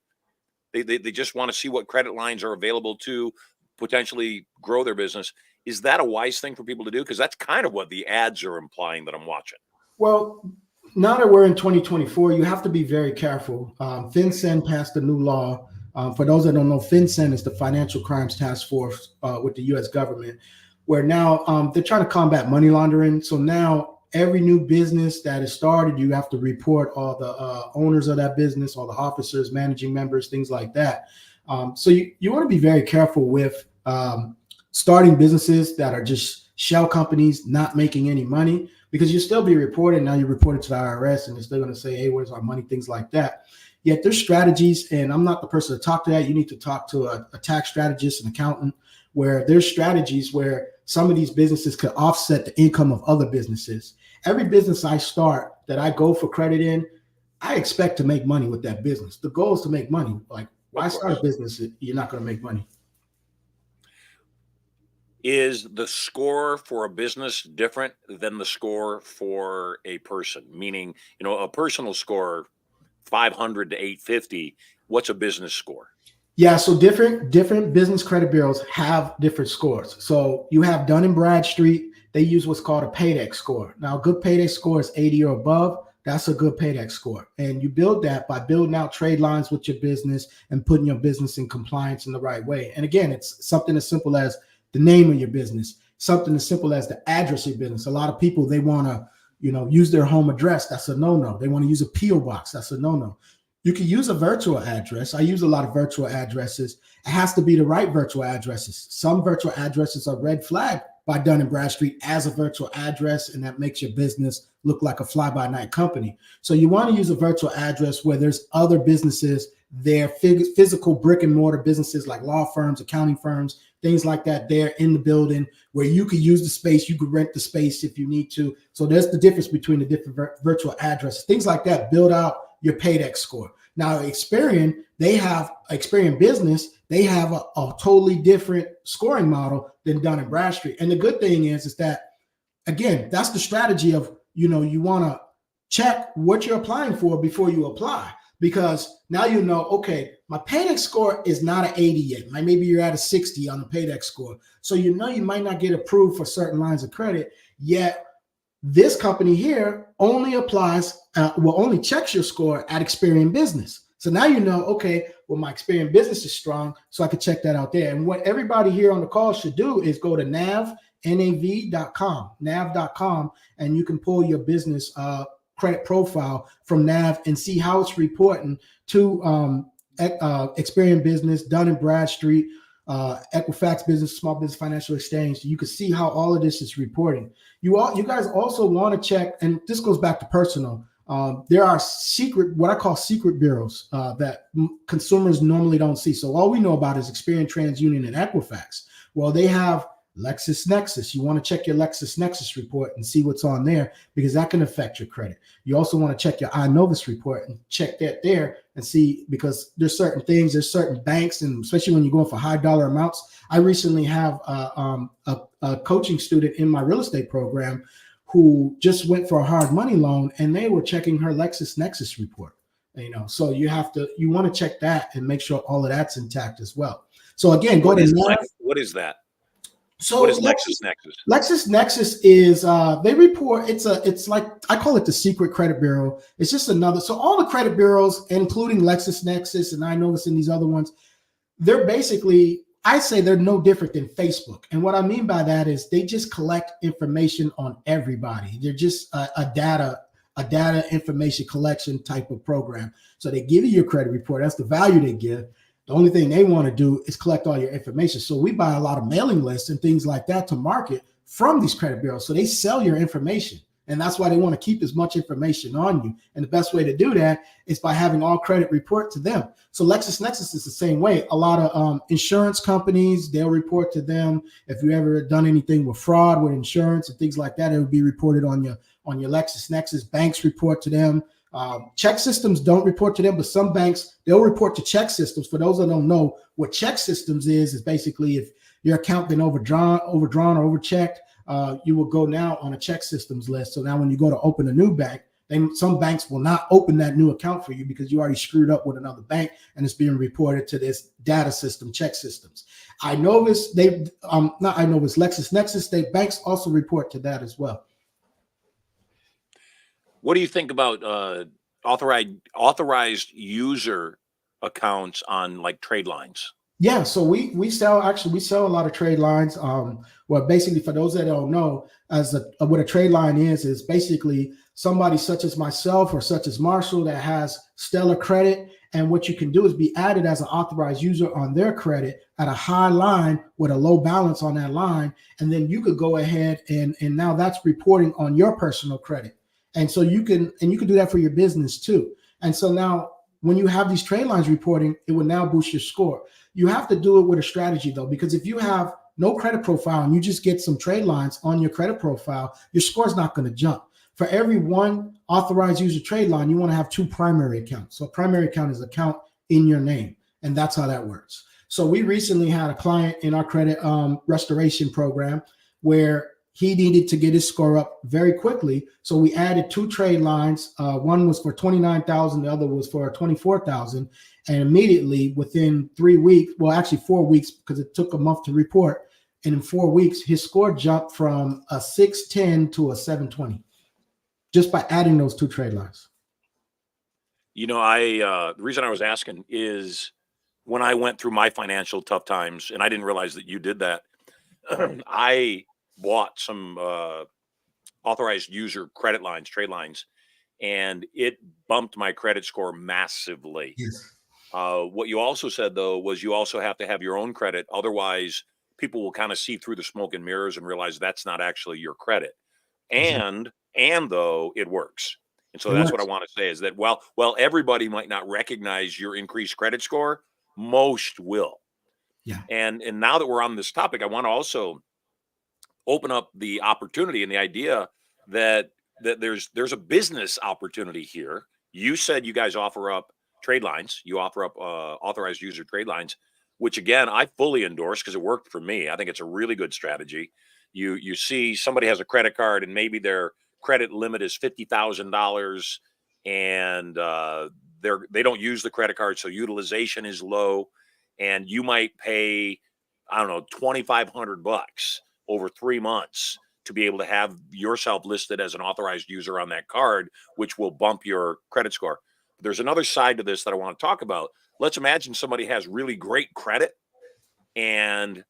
Speaker 1: They just want to see what credit lines are available to potentially grow their business. Is that a wise thing for people to do? Because that's kind of what the ads are implying that I'm watching.
Speaker 4: Well, now that we're in 2024, you have to be very careful. FinCEN passed a new law. For those that don't know, FinCEN is the Financial Crimes Task Force with the U.S. government, where now they're trying to combat money laundering. So now every new business that is started, you have to report all the owners of that business, all the officers, managing members, things like that. So you want to be very careful with starting businesses that are just shell companies, not making any money, because you'll still be reported. Now you report it to the IRS and they're still going to say, hey, where's our money? Things like that. Yet there's strategies, and I'm not the person to talk to that. You need to talk to a tax strategist, an accountant, where there's strategies where some of these businesses could offset the income of other businesses. Every business I start that I go for credit in, I expect to make money with that business. The goal is to make money. Like, why start a business if you're not going to make money?
Speaker 1: Is the score for a business different than the score for a person? Meaning, a personal score, 500 to 850. What's a business score?
Speaker 4: Yeah, so different business credit bureaus have different scores. So you have Dun & Bradstreet. They use what's called a Paydex score. Now, a good Paydex score is 80 or above. That's a good Paydex score. And you build that by building out trade lines with your business and putting your business in compliance in the right way. And again, it's something as simple as the name of your business, something as simple as the address of your business. A lot of people, they want to, use their home address. That's a no-no. They want to use a P.O. box. That's a no-no. You can use a virtual address. I use a lot of virtual addresses. It has to be the right virtual addresses. Some virtual addresses are red flagged by Dun & Bradstreet as a virtual address, and that makes your business look like a fly-by-night company. So you want to use a virtual address where there's other businesses there, physical brick and mortar businesses like law firms, accounting firms, things like that there in the building where you could use the space, you could rent the space if you need to. So there's the difference between the different virtual addresses. Things like that build out your Paydex score. Now, Experian, they have Experian Business. They have a totally different scoring model than Dun & Bradstreet. And the good thing is that, again, that's the strategy of, you want to check what you're applying for before you apply. Because now okay, my Paydex score is not an 80 yet. Maybe you're at a 60 on the Paydex score. So you might not get approved for certain lines of credit, yet this company here only applies, only checks your score at Experian Business. So now okay, well, my Experian Business is strong, so I can check that out there. And what everybody here on the call should do is go to nav.com, and you can pull your business credit profile from Nav and see how it's reporting to Experian Business, Dun & Bradstreet, Equifax Business, Small Business Financial Exchange. You can see how all of this is reporting. You guys also want to check, and this goes back to personal. There are what I call secret bureaus that consumers normally don't see. So all we know about is Experian, TransUnion, and Equifax. Well, they have LexisNexis. You want to check your LexisNexis report and see what's on there because that can affect your credit. You also want to check your iNovis report and check that there and see, because there's certain things, there's certain banks, and especially when you're going for high dollar amounts. I recently have a coaching student in my real estate program who just went for a hard money loan, and they were checking her LexisNexis report. So you want to check that and make sure all of that's intact as well. So again,
Speaker 1: what is that?
Speaker 4: So
Speaker 1: what is LexisNexis?
Speaker 4: LexisNexis is they report. It's like, I call it the secret credit bureau. It's just another. So all the credit bureaus, including LexisNexis, and I notice in these other ones, they're basically, I say they're no different than Facebook. And what I mean by that is they just collect information on everybody. They're just a data information collection type of program. So they give you your credit report. That's the value they give. The only thing they want to do is collect all your information. So we buy a lot of mailing lists and things like that to market from these credit bureaus. So they sell your information. And that's why they want to keep as much information on you. And the best way to do that is by having all credit report to them. So LexisNexis is the same way. A lot of insurance companies, they'll report to them. If you ever done anything with fraud with insurance and things like that, it would be reported on your LexisNexis. Banks report to them. Check systems don't report to them, but some banks, they'll report to check systems. For those that don't know what check systems is basically if your account been overdrawn or overchecked, you will go now on a check systems list. So now when you go to open a new bank, some banks will not open that new account for you because you already screwed up with another bank, and it's being reported to this data system, check systems. LexisNexis, banks also report to that as well.
Speaker 1: What do you think about authorized user accounts on like Tradelines?
Speaker 4: Yeah, so we sell a lot of Tradelines. Well, basically, for those that don't know, what a Tradeline is basically somebody such as myself or such as Marshall that has stellar credit, and what you can do is be added as an authorized user on their credit at a high line with a low balance on that line, and then you could go ahead and now that's reporting on your personal credit. And so you can do that for your business too. And so now when you have these Tradelines reporting, it will now boost your score. You have to do it with a strategy though, because if you have no credit profile and you just get some Tradelines on your credit profile, your score is not going to jump. For every one authorized user Tradeline, you want to have two primary accounts. So a primary account is an account in your name, and that's how that works. So we recently had a client in our credit restoration program where he needed to get his score up very quickly. So we added two Tradelines. One was for $29,000, the other was for $24,000. And immediately within 3 weeks, well, actually 4 weeks, because it took a month to report. And in 4 weeks, his score jumped from a 610 to a 720 just by adding those two Tradelines.
Speaker 1: The reason I was asking is when I went through my financial tough times, and I didn't realize that you did that, I bought some authorized user credit lines, Tradelines, and it bumped my credit score massively.
Speaker 4: Yes.
Speaker 1: What you also said, though, was you also have to have your own credit. Otherwise, people will kind of see through the smoke and mirrors and realize that's not actually your credit. And though it works. And so that's what I want to say is that while everybody might not recognize your increased credit score, most will.
Speaker 4: Yeah.
Speaker 1: And now that we're on this topic, I want to also open up the opportunity and the idea that there's a business opportunity here. You said you guys offer up Tradelines. You offer up authorized user Tradelines, which again, I fully endorse because it worked for me. I think it's a really good strategy. You see somebody has a credit card and maybe their credit limit is $50,000 and they don't use the credit card, so utilization is low, and you might pay, I don't know, $2,500 over 3 months to be able to have yourself listed as an authorized user on that card, which will bump your credit score. There's another side to this that I want to talk about. Let's imagine somebody has really great credit and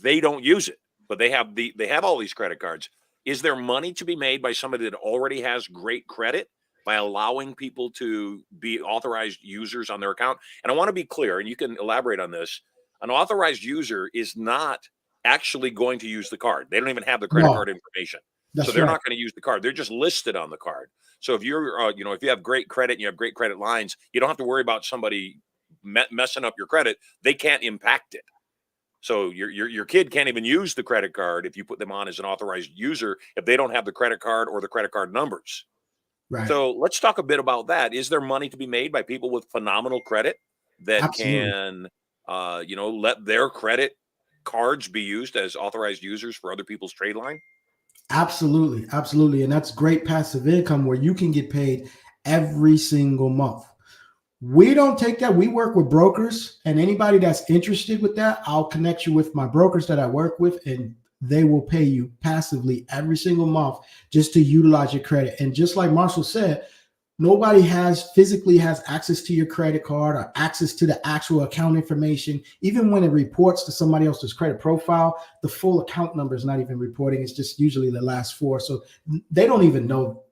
Speaker 1: they don't use it, but they have all these credit cards. Is there money to be made by somebody that already has great credit by allowing people to be authorized users on their account? And I want to be clear, and you can elaborate on this. An authorized user is not actually going to use the card. They don't even have the credit card information. So they're not going to use the card. They're just listed on the card. So if you're, if you have great credit and you have great credit lines, you don't have to worry about somebody messing up your credit. They can't impact it. So your kid can't even use the credit card if you put them on as an authorized user if they don't have the credit card or the credit card numbers.
Speaker 4: Right.
Speaker 1: So let's talk a bit about that. Is there money to be made by people with phenomenal credit that
Speaker 4: Absolutely.
Speaker 1: can, let their credit cards be used as authorized users for other people's trade line?
Speaker 4: Absolutely. Absolutely. And that's great passive income where you can get paid every single month. We don't take that. We work with brokers, and anybody that's interested with that, I'll connect you with my brokers that I work with, and they will pay you passively every single month just to utilize your credit. And just like Marshall said, nobody physically has access to your credit card or access to the actual account information. Even when it reports to somebody else's credit profile, the full account number is not even reporting. It's just usually the last four. So they don't even know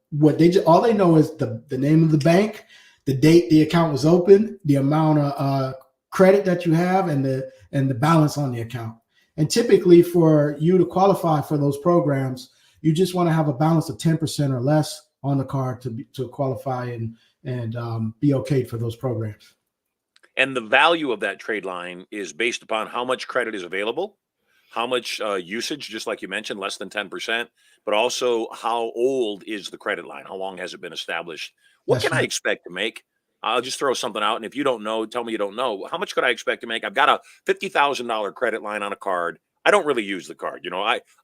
Speaker 4: all they know is the name of the bank, the date the account was open, the amount of credit that you have, and the balance on the account. And typically for you to qualify for those programs, you just want to have a balance of 10% or less on the card to qualify and be okay for those programs.
Speaker 1: And the value of that trade line is based upon how much credit is available, how much usage, just like you mentioned, less than 10%, but also how old is the credit line? How long has it been established? What
Speaker 4: That's
Speaker 1: can I
Speaker 4: right.
Speaker 1: expect to make? I'll just throw something out. And if you don't know, tell me you don't know. How much could I expect to make? I've got a $50,000 credit line on a card. I don't really use the card.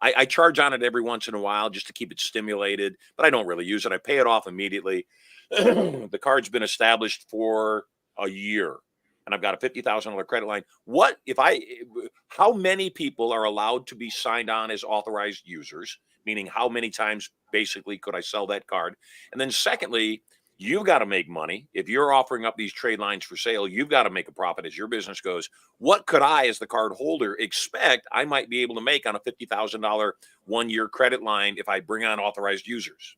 Speaker 1: I charge on it every once in a while just to keep it stimulated, but I don't really use it. I pay it off immediately. The card's been established for a year and I've got a $50,000 credit line. How many people are allowed to be signed on as authorized users? Meaning how many times basically could I sell that card? And then secondly, you've got to make money. If you're offering up these trade lines for sale, you've got to make a profit as your business goes. What could I, as the card holder, expect I might be able to make on a $50,000 1-year credit line if I bring on authorized users?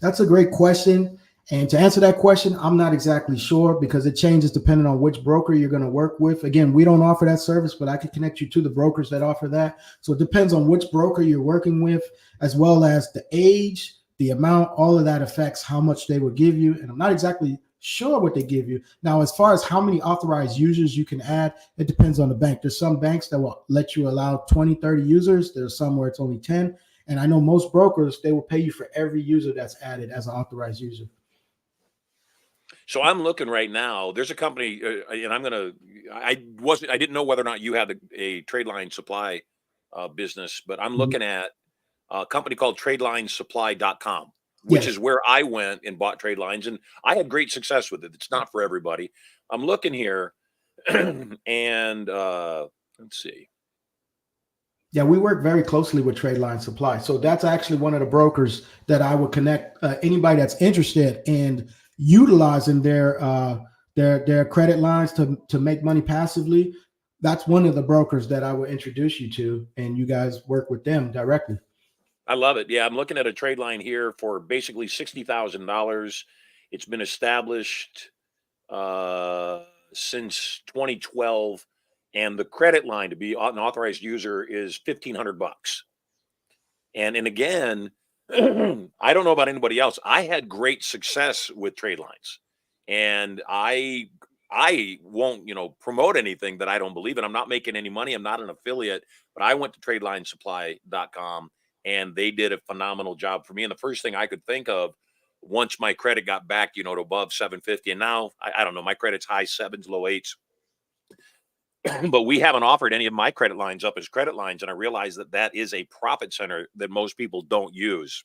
Speaker 4: That's a great question. And to answer that question, I'm not exactly sure because it changes depending on which broker you're going to work with. Again, we don't offer that service, but I can connect you to the brokers that offer that. So it depends on which broker you're working with, as well as the age, the amount, all of that affects how much they will give you. And I'm not exactly sure what they give you. Now, as far as how many authorized users you can add, it depends on the bank. There's some banks that will let you allow 20, 30 users. There's some where it's only 10. And I know most brokers, they will pay you for every user that's added as an authorized user.
Speaker 1: So I'm looking right now. There's a company, and I didn't know whether or not you had a trade line supply business, but I'm
Speaker 4: Mhm.
Speaker 1: looking at a company called Tradelinesupply.com, which
Speaker 4: Yes.
Speaker 1: is where I went and bought trade lines, and I had great success with it. It's not for everybody. I'm looking here, and let's see.
Speaker 4: Yeah, we work very closely with Tradeline Supply. So that's actually one of the brokers that I would connect anybody that's interested in utilizing their credit lines to make money passively. That's one of the brokers that I would introduce you to, and you guys work with them directly.
Speaker 1: I love it. Yeah, I'm looking at a trade line here for basically $60,000. It's been established since 2012, and the credit line to be an authorized user is $1,500. And again, I don't know about anybody else. I had great success with trade lines, and I won't promote anything that I don't believe in. I'm not making any money. I'm not an affiliate, but I went to TradelineSupply.com, and they did a phenomenal job for me. And the first thing I could think of once my credit got back, to above 750, and now I don't know, my credit's high sevens, low eights. But we haven't offered any of my credit lines up as credit lines, and I realize that that is a profit center that most people don't use.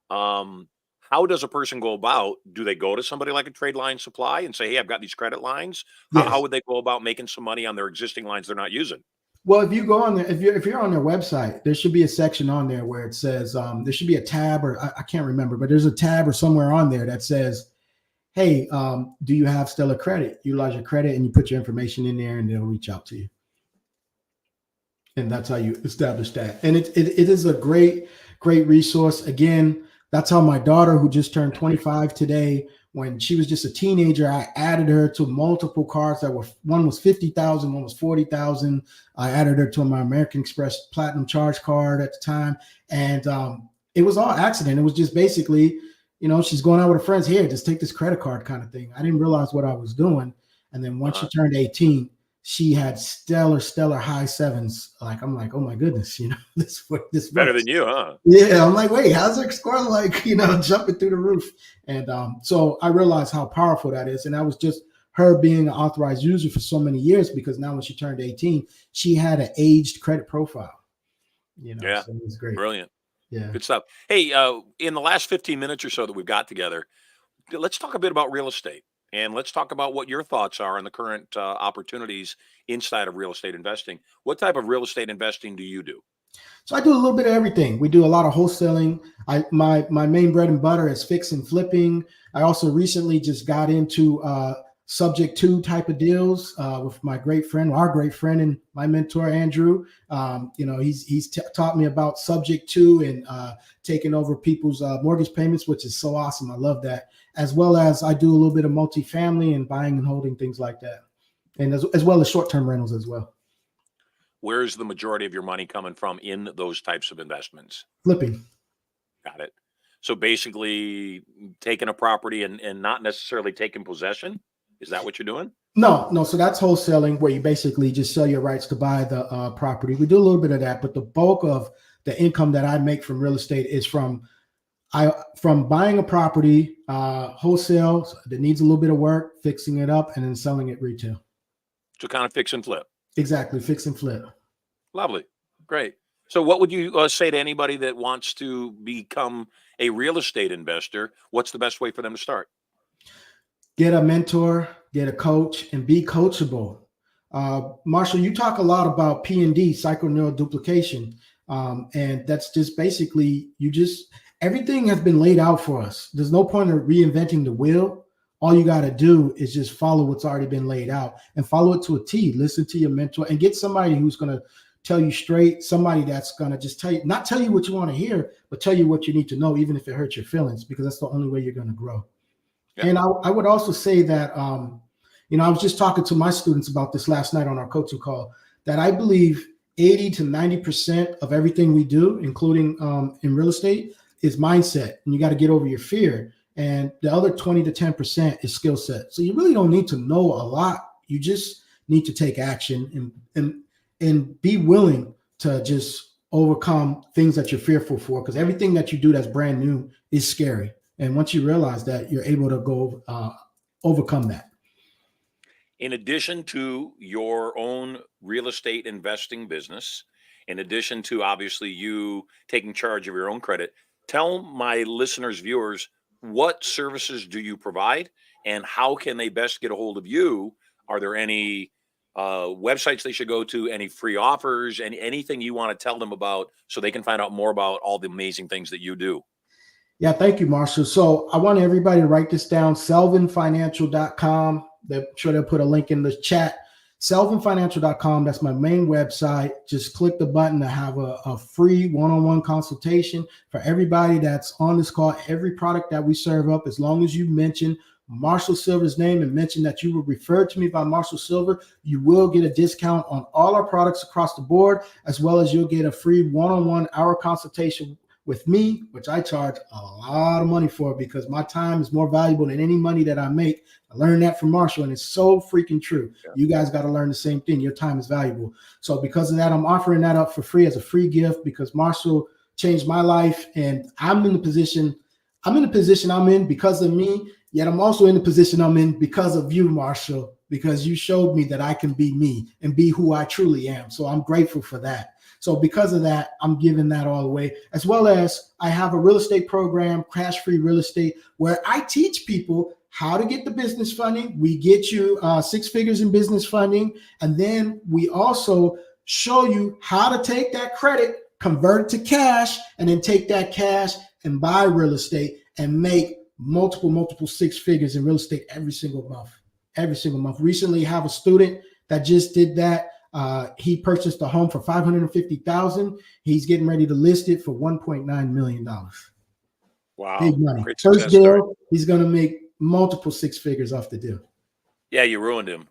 Speaker 1: How does a person go about? Do they go to somebody like a Trade Line Supply and say, "Hey, I've got these credit lines"? How
Speaker 4: Yes.
Speaker 1: would they go about making some money on their existing lines they're not using?
Speaker 4: Well, if you go on there, if you're on their website, there should be a section on there where it says there should be a tab, or I can't remember, but there's a tab or somewhere on there that says, "Hey, do you have stellar credit? Utilize your credit," and you put your information in there, and they'll reach out to you. And that's how you establish that. And it is a great resource. Again, that's how my daughter, who just turned 25 today, when she was just a teenager, I added her to multiple cards that were, one was 50,000, one was 40,000. I added her to my American Express Platinum Charge card at the time. And it was all accident. It was just basically, she's going out with her friends, here, just take this credit card kind of thing. I didn't realize what I was doing. And then once she turned 18, she had stellar high sevens. Like, I'm like, oh my goodness, this
Speaker 1: Better
Speaker 4: works.
Speaker 1: than you, huh?
Speaker 4: Yeah, I'm like, wait, how's her score like, jumping through the roof? And so I realized how powerful that is. And that was just her being an authorized user for so many years, because now when she turned 18, she had an aged credit profile.
Speaker 1: Yeah,
Speaker 4: so it was great.
Speaker 1: brilliant.
Speaker 4: Yeah.
Speaker 1: Good stuff. Hey, in the last 15 minutes or so that we've got together, let's talk a bit about real estate, and let's talk about what your thoughts are on the current opportunities inside of real estate investing. What type of real estate investing do you do?
Speaker 4: So I do a little bit of everything. We do a lot of wholesaling. My main bread and butter is fix and flipping. I also recently just got into subject to type of deals with our great friend and my mentor, Andrew. He's taught me about subject to and taking over people's mortgage payments, which is so awesome. I love that. As well as I do a little bit of multifamily and buying and holding, things like that. And as well as short-term rentals as well.
Speaker 1: Where's the majority of your money coming from in those types of investments?
Speaker 4: Flipping.
Speaker 1: Got it. So basically taking a property and not necessarily taking possession. Is that what you're doing?
Speaker 4: No. So that's wholesaling, where you basically just sell your rights to buy the property. We do a little bit of that, but the bulk of the income that I make from real estate is from buying a property, wholesale that needs a little bit of work, fixing it up, and then selling it retail.
Speaker 1: So kind of fix and flip.
Speaker 4: Exactly. Fix and flip.
Speaker 1: Lovely. Great. So what would you say to anybody that wants to become a real estate investor? What's the best way for them to start?
Speaker 4: Get a mentor, get a coach, and be coachable. Marshall, you talk a lot about P&D, psychoneural duplication. And that's just basically, everything has been laid out for us. There's no point in reinventing the wheel. All you got to do is just follow what's already been laid out and follow it to a T. Listen to your mentor and get somebody who's going to tell you straight, somebody that's going to just not tell you what you want to hear, but tell you what you need to know, even if it hurts your feelings, because that's the only way you're going to grow. Yeah. And I would also say that, I was just talking to my students about this last night on our coaching call, that I believe 80 to 90% of everything we do, including in real estate, is mindset. And you got to get over your fear. And the other 20 to 10% is skill set. So you really don't need to know a lot. You just need to take action and be willing to just overcome things that you're fearful for, because everything that you do that's brand new is scary. And once you realize that, you're able to go overcome that.
Speaker 1: In addition to your own real estate investing business, in addition to obviously you taking charge of your own credit, tell my listeners, viewers, what services do you provide and how can they best get a hold of you? Are there any websites they should go to, any free offers, and anything you want to tell them about so they can find out more about all the amazing things that you do?
Speaker 4: Yeah, thank you, Marshall. So I want everybody to write this down, selvinfinancial.com. I'm sure they'll put a link in the chat. Selvinfinancial.com. That's my main website. Just click the button to have a free one-on-one consultation for everybody that's on this call. Every product that we serve up, as long as you mention Marshall Sylver's name and mention that you were referred to me by Marshall Sylver, you will get a discount on all our products across the board, as well as you'll get a free one-on-one hour consultation with me, which I charge a lot of money for, because my time is more valuable than any money that I make. I learned that from Marshall, and it's so freaking true. Yeah. You guys got to learn the same thing. Your time is valuable. So because of that, I'm offering that up for free as a free gift, because Marshall changed my life, and I'm in the position I'm in because of me, yet I'm also in the position I'm in because of you, Marshall, because you showed me that I can be me and be who I truly am. So I'm grateful for that. So because of that, I'm giving that all away, as well as I have a real estate program, Crash-Free Real Estate, where I teach people how to get the business funding. We get you 6 figures in business funding. And then we also show you how to take that credit, convert it to cash, and then take that cash and buy real estate and make multiple 6 figures in real estate every single month. Recently have a student that just did that. He purchased a home for $550,000. He's getting ready to list it for $1.9 million.
Speaker 1: Wow.
Speaker 4: Big money.
Speaker 1: Great
Speaker 4: First
Speaker 1: deal,
Speaker 4: story. He's going to make multiple 6 figures off the deal.
Speaker 1: Yeah, you ruined him.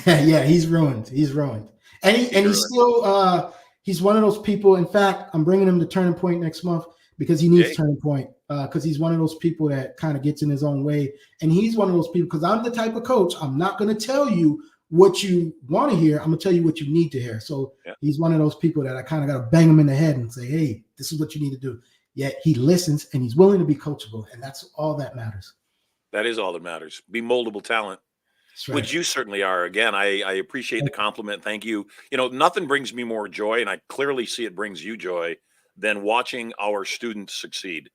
Speaker 4: Yeah, he's ruined. And he's still, he's one of those people. In fact, I'm bringing him to Turning Point next month because he needs Turning Point, because he's one of those people that kind of gets in his own way. And he's one of those people, because I'm the type of coach, I'm not going to tell you what you want to hear. I'm gonna tell you what you need to hear. So he's one of those people that I kind of got to bang him in the head and say, hey, this is what you need to do. Yet he listens and he's willing to be coachable. And that's all that matters.
Speaker 1: That is all that matters. Be moldable talent.
Speaker 4: Right.
Speaker 1: Which you certainly are. Again, I appreciate the compliment. Thank you. You know, nothing brings me more joy, and I clearly see it brings you joy, than watching our students succeed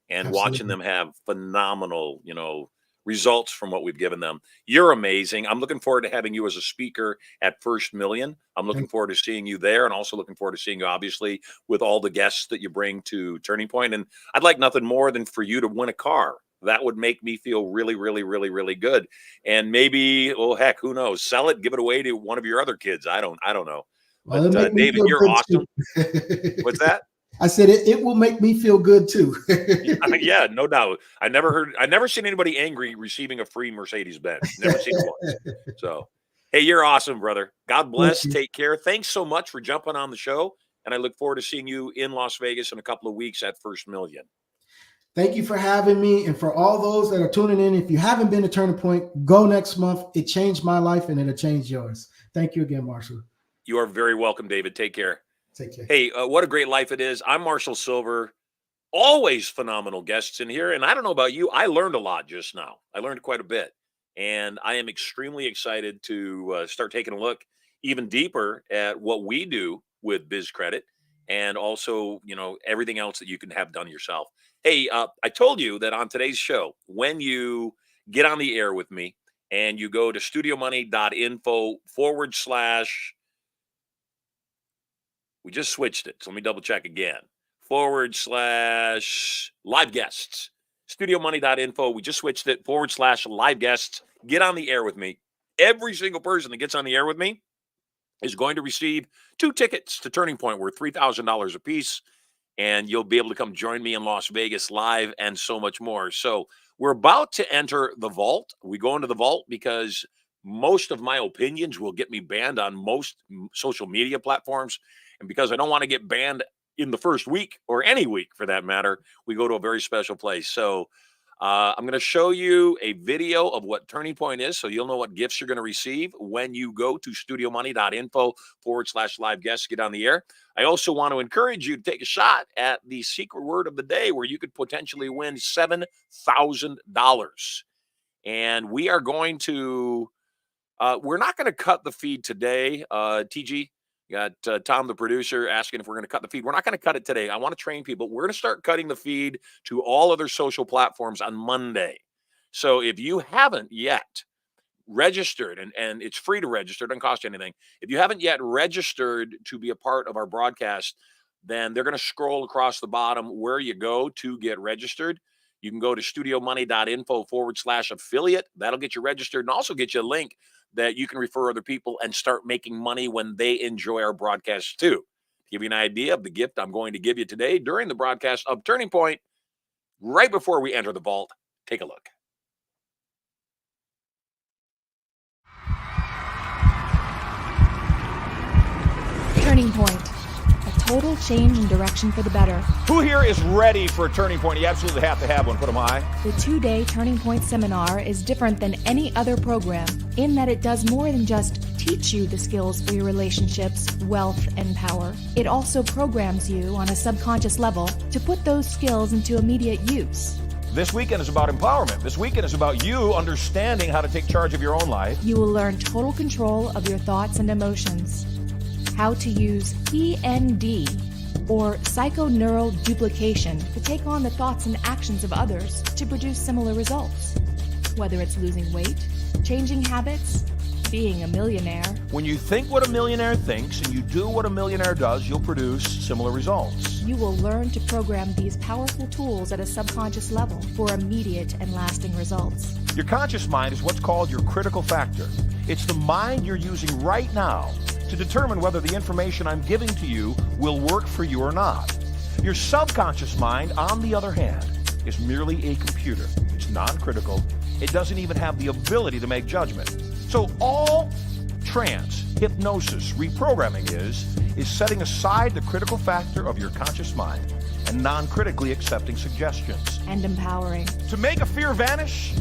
Speaker 1: and watching them have phenomenal, you know, results from what we've given them. You're amazing. I'm looking forward to having you as a speaker at First Million. I'm looking forward to seeing you there, and also looking forward to seeing you, obviously, with all the guests that you bring to Turning Point. And I'd like nothing more than for you to win a car. That would make me feel really, really, really, really good. And maybe, oh heck, who knows? Sell it, give it away to one of your other kids. I don't know.
Speaker 4: Well,
Speaker 1: but David, you're awesome. What's that?
Speaker 4: I said it will make me feel good too.
Speaker 1: Yeah, no doubt. I never seen anybody angry receiving a free Mercedes-Benz. Never seen it once. So, hey, you're awesome, brother. God bless. Take care. Thanks so much for jumping on the show. And I look forward to seeing you in Las Vegas in a couple of weeks at First Million.
Speaker 4: Thank you for having me. And for all those that are tuning in, if you haven't been to Turning Point, go next month. It changed my life and it'll change yours. Thank you again, Marshall.
Speaker 1: You are very welcome, David. Take care.
Speaker 4: Take care.
Speaker 1: Hey, what a great life it is. I'm Marshall Sylver. Always phenomenal guests in here. And I don't know about you, I learned a lot just now. I learned quite a bit. And I am extremely excited to start taking a look even deeper at what we do with Biz Credit, and also, you know, everything else that you can have done yourself. Hey, I told you that on today's show, when you get on the air with me and you go to studiomoney.info / we just switched it. So let me double check again. / live guests. Studiomoney.info. We just switched it. / live guests. Get on the air with me. Every single person that gets on the air with me is going to receive 2 tickets to Turning Point worth $3,000 a piece. And you'll be able to come join me in Las Vegas live and so much more. So we're about to enter the vault. We go into the vault because most of my opinions will get me banned on most social media platforms. And because I don't want to get banned in the first week, or any week for that matter, we go to a very special place. So I'm going to show you a video of what Turning Point is, so you'll know what gifts you're going to receive when you go to studiomoney.info / live guests, get on the air. I also want to encourage you to take a shot at the secret word of the day, where you could potentially win $7,000. And we are going to, we're not going to cut the feed today. TG, got Tom, the producer, asking if we're going to cut the feed. We're not going to cut it today. I want to train people. We're going to start cutting the feed to all other social platforms on Monday. So if you haven't yet registered, and it's free to register, it doesn't cost you anything. If you haven't yet registered to be a part of our broadcast, then they're going to scroll across the bottom where you go to get registered. You can go to studiomoney.info / affiliate. That'll get you registered and also get you a link that you can refer other people and start making money when they enjoy our broadcast too. To give you an idea of the gift I'm going to give you today during the broadcast of Turning Point, right before we enter the vault, take a look.
Speaker 5: Turning Point. A total change in direction for the better.
Speaker 3: Who here is ready for a turning point? You absolutely have to have one. Put them high.
Speaker 5: The 2-day Turning Point seminar is different than any other program in that it does more than just teach you the skills for your relationships, wealth, and power. It also programs you on a subconscious level to put those skills into immediate use.
Speaker 3: This weekend is about empowerment. This weekend is about you understanding how to take charge of your own life.
Speaker 5: You will learn total control of your thoughts and emotions. How to use PND, or psychoneural duplication, to take on the thoughts and actions of others to produce similar results. Whether it's losing weight, changing habits, being a millionaire.
Speaker 3: When you think what a millionaire thinks and you do what a millionaire does, you'll produce similar results.
Speaker 5: You will learn to program these powerful tools at a subconscious level for immediate and lasting results.
Speaker 3: Your conscious mind is what's called your critical factor. It's the mind you're using right now to determine whether the information I'm giving to you will work for you or not. Your subconscious mind, on the other hand, is merely a computer. It's non-critical. It doesn't even have the ability to make judgment. So all trance, hypnosis, reprogramming is setting aside the critical factor of your conscious mind and non-critically accepting suggestions.
Speaker 5: And empowering.
Speaker 3: To make a fear vanish,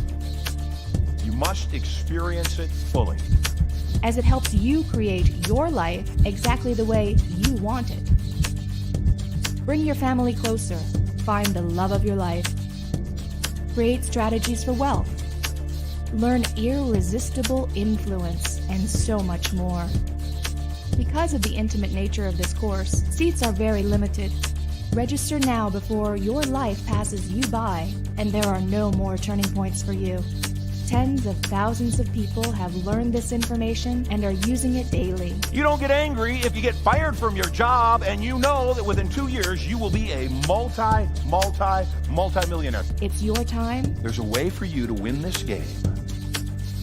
Speaker 3: you must experience it fully.
Speaker 5: as it helps you create your life exactly the way you want it. Bring your family closer. Find the love of your life. Create strategies for wealth. Learn irresistible influence and so much more. Because of the intimate nature of this course, seats are very limited. Register now before your life passes you by and there are no more turning points for you. Tens of thousands of people have learned this information and are using it daily.
Speaker 3: You don't get angry if you get fired from your job and you know that within 2 years you will be a multi-millionaire.
Speaker 5: It's your time.
Speaker 3: There's a way for you to win this game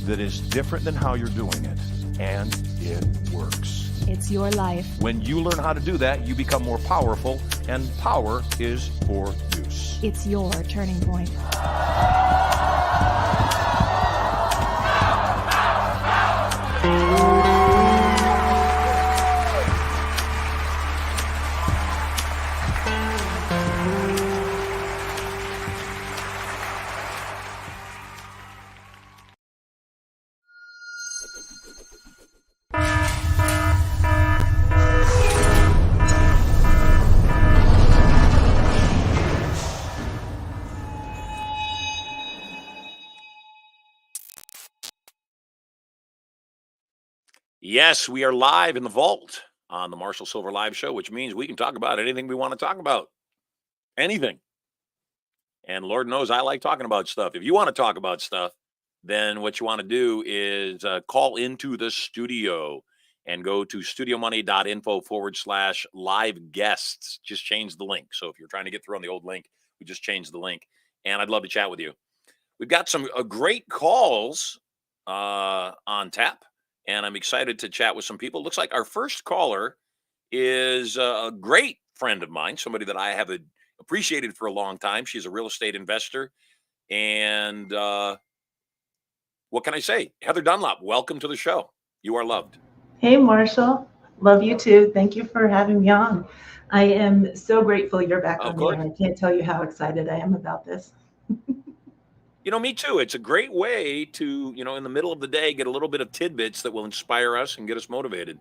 Speaker 3: that is different than how you're doing it, and it works.
Speaker 5: It's your life.
Speaker 3: When you learn how to do that, you become more powerful, and power is for use.
Speaker 5: It's your turning point.
Speaker 1: Yes, we are live in the vault on the Marshall Sylver Live Show, which means we can talk about anything we want to talk about. Anything. And Lord knows I like talking about stuff. If you want to talk about stuff, then what you want to do is call into the studio and go to studiomoney.info/live guests. Just change the link. So if you're trying to get through on the old link, we just changed the link. And I'd love to chat with you. We've got some great calls on tap. And I'm excited to chat with some people. Looks like our first caller is a great friend of mine, somebody that I have appreciated for a long time. She's a real estate investor. And what can I say? Heather Dunlop, welcome to the show. You are loved.
Speaker 6: Hey, Marshall. Love you too. Thank you for having me on. I am so grateful you're back on the air. I can't tell you how excited I am about this.
Speaker 1: You know, me too. It's a great way to, in the middle of the day, get a little bit of tidbits that will inspire us and get us motivated.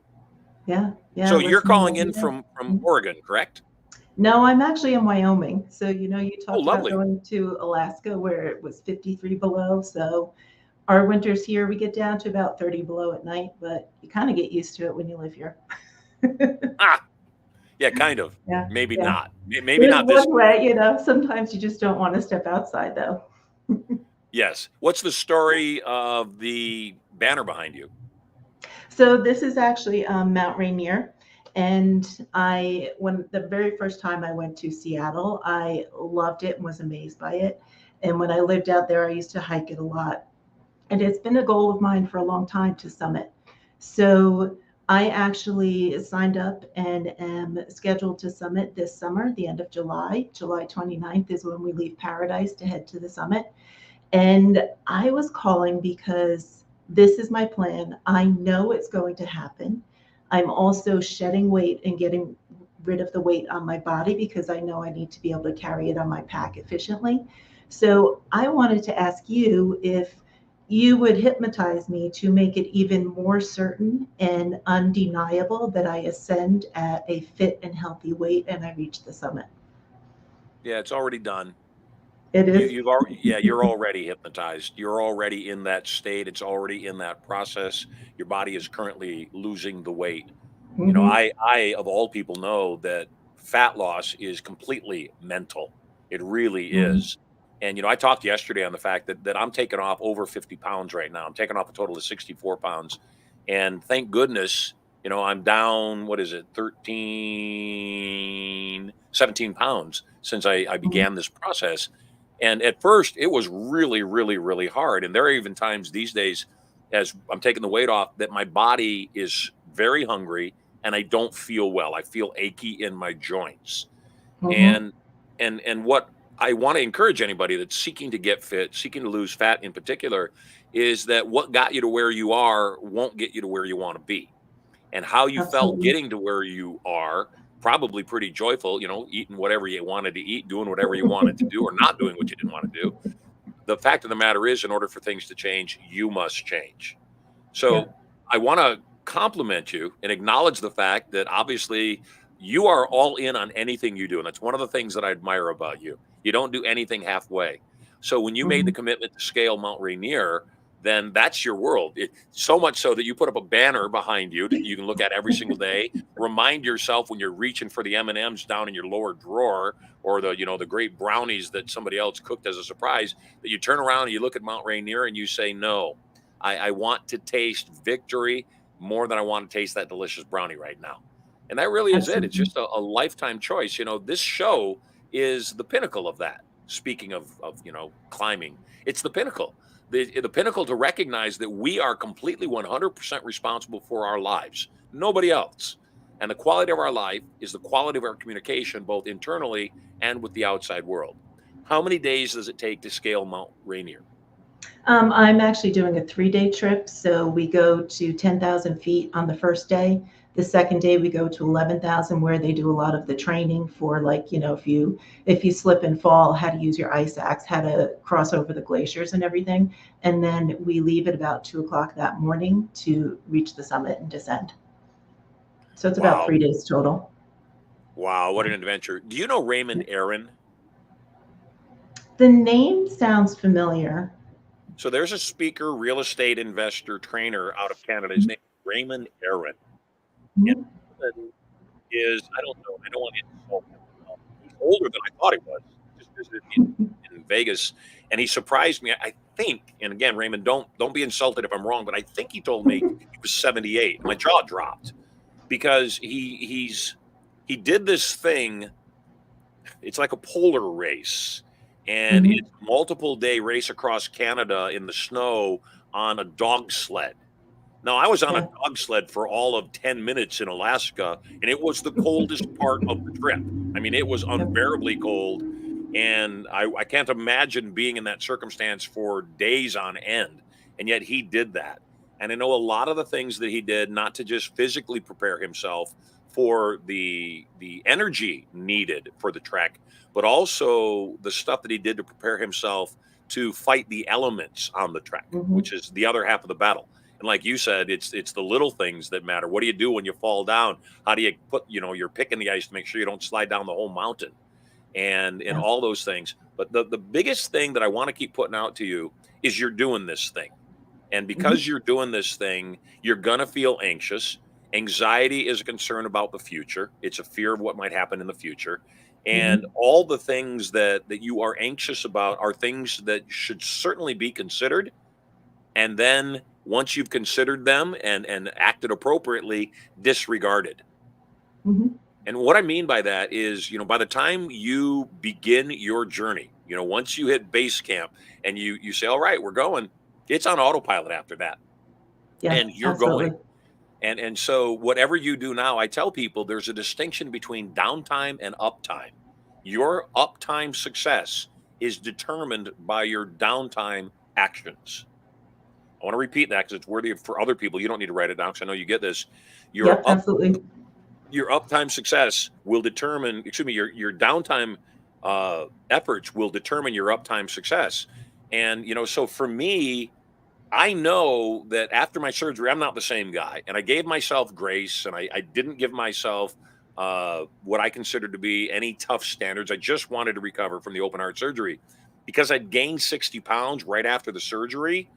Speaker 6: Yeah.
Speaker 1: So you're calling in from Oregon, correct?
Speaker 6: No, I'm actually in Wyoming. So, you talked about
Speaker 1: lovely.
Speaker 6: going to Alaska where it was 53 below. So our winters here, we get down to about 30 below at night, but you kind of get used to it when you live here.
Speaker 1: Yeah, kind of.
Speaker 6: Yeah.
Speaker 1: Maybe
Speaker 6: yeah.
Speaker 1: not. Maybe not this
Speaker 6: way. Sometimes you just don't want to step outside though.
Speaker 1: Yes. What's the story of the banner behind you?
Speaker 6: So this is actually Mount Rainier. And when the very first time I went to Seattle, I loved it and was amazed by it. And when I lived out there, I used to hike it a lot. And it's been a goal of mine for a long time to summit. So I actually signed up and am scheduled to summit this summer, the end of July. July 29th is when we leave Paradise to head to the summit. And I was calling because this is my plan. I know it's going to happen. I'm also shedding weight and getting rid of the weight on my body because I know I need to be able to carry it on my pack efficiently. So I wanted to ask you if you would hypnotize me to make it even more certain and undeniable that I ascend at a fit and healthy weight and I reach the summit.
Speaker 1: Yeah, it's already done.
Speaker 6: It is.
Speaker 1: You're already hypnotized. You're already in that state. It's already in that process. Your body is currently losing the weight.
Speaker 6: Mm-hmm.
Speaker 1: I of all people know that fat loss is completely mental. It really is. And, I talked yesterday on the fact that I'm taking off over 50 pounds right now. I'm taking off a total of 64 pounds. And thank goodness, I'm down, 17 pounds since I began this process. And at first it was really, really, really hard. And there are even times these days as I'm taking the weight off that my body is very hungry and I don't feel well. I feel achy in my joints. And what I want to encourage anybody that's seeking to get fit, seeking to lose fat in particular, is that what got you to where you are won't get you to where you want to be. And how you felt getting to where you are, probably pretty joyful, eating whatever you wanted to eat, doing whatever you wanted to do, or not doing what you didn't want to do. The fact of the matter is, in order for things to change, you must change. So I want to compliment you and acknowledge the fact that obviously you are all in on anything you do. And that's one of the things that I admire about you. You don't do anything halfway. So when you made the
Speaker 6: Mhm.
Speaker 1: commitment to scale Mount Rainier, then that's your world. So much so that you put up a banner behind you that you can look at every single day. Remind yourself when you're reaching for the M&Ms down in your lower drawer, or the, the great brownies that somebody else cooked as a surprise, that you turn around and you look at Mount Rainier and you say, no, I want to taste victory more than I want to taste that delicious brownie right now. And that really is it. It's
Speaker 6: Absolutely.
Speaker 1: just a lifetime choice. This show is the pinnacle of that. Speaking of climbing, it's the pinnacle. The pinnacle to recognize that we are completely 100% responsible for our lives, nobody else. And the quality of our life is the quality of our communication, both internally and with the outside world. How many days does it take to scale Mount Rainier?
Speaker 6: I'm actually doing a 3-day trip. So we go to 10,000 feet on the first day. The second day we go to 11,000, where they do a lot of the training for, like, if you slip and fall, how to use your ice axe, how to cross over the glaciers and everything. And then we leave at about 2 o'clock that morning to reach the summit and descend. So it's about
Speaker 1: Wow.
Speaker 6: 3 days total.
Speaker 1: Wow, what an adventure. Do you know Raymond Aaron?
Speaker 6: The name sounds familiar.
Speaker 1: So there's a speaker, real estate investor, trainer out of Canada. His name is Raymond Aaron. And
Speaker 6: Mhm.
Speaker 1: Raymond I don't know, I don't want to insult him. He's older than I thought he was. Just visited me in Vegas, and he surprised me. I think, and again, Raymond, don't be insulted if I'm wrong, but I think he told me he was 78. My jaw dropped because he did this thing. It's like a polar race, and
Speaker 6: Mhm.
Speaker 1: it's a multiple day race across Canada in the snow on a dog sled. Now, I was on a
Speaker 6: Yeah.
Speaker 1: dog sled for all of 10 minutes in Alaska, and it was the coldest part of the trip. I mean, it was
Speaker 6: Yep.
Speaker 1: unbearably cold, and I can't imagine being in that circumstance for days on end. And yet he did that. And I know a lot of the things that he did, not to just physically prepare himself for the energy needed for the trek, but also the stuff that he did to prepare himself to fight the elements on the trek,
Speaker 6: Mhm.
Speaker 1: which is the other half of the battle. And like you said, it's the little things that matter. What do you do when you fall down? How do you put, you're picking the ice to make sure you don't slide down the whole mountain, and
Speaker 6: Yeah.
Speaker 1: all those things. But the biggest thing that I want to keep putting out to you is you're doing this thing. And
Speaker 6: Mhm.
Speaker 1: because you're doing this thing, you're going to feel anxious. Anxiety is a concern about the future. It's a fear of what might happen in the future. And
Speaker 6: Mhm.
Speaker 1: all the things that you are anxious about are things that should certainly be considered. And then once you've considered them and acted appropriately, disregarded.
Speaker 6: Mhm.
Speaker 1: And what I mean by that is, by the time you begin your journey, once you hit base camp and you say, all right, we're going, it's on autopilot after that.
Speaker 6: Yeah,
Speaker 1: And you're going.
Speaker 6: absolutely.
Speaker 1: And so whatever you do now, I tell people there's a distinction between downtime and uptime. Your uptime success is determined by your downtime actions. I want to repeat that because it's worthy for other people. You don't need to write it down because I know you get this. Your
Speaker 6: Yep,
Speaker 1: up
Speaker 6: absolutely.
Speaker 1: your uptime success will determine, excuse me, your downtime efforts will determine your uptime success. And so for me, I know that after my surgery, I'm not the same guy. And I gave myself grace, and I didn't give myself what I considered to be any tough standards. I just wanted to recover from the open heart surgery because I'd gained 60 pounds right after the surgery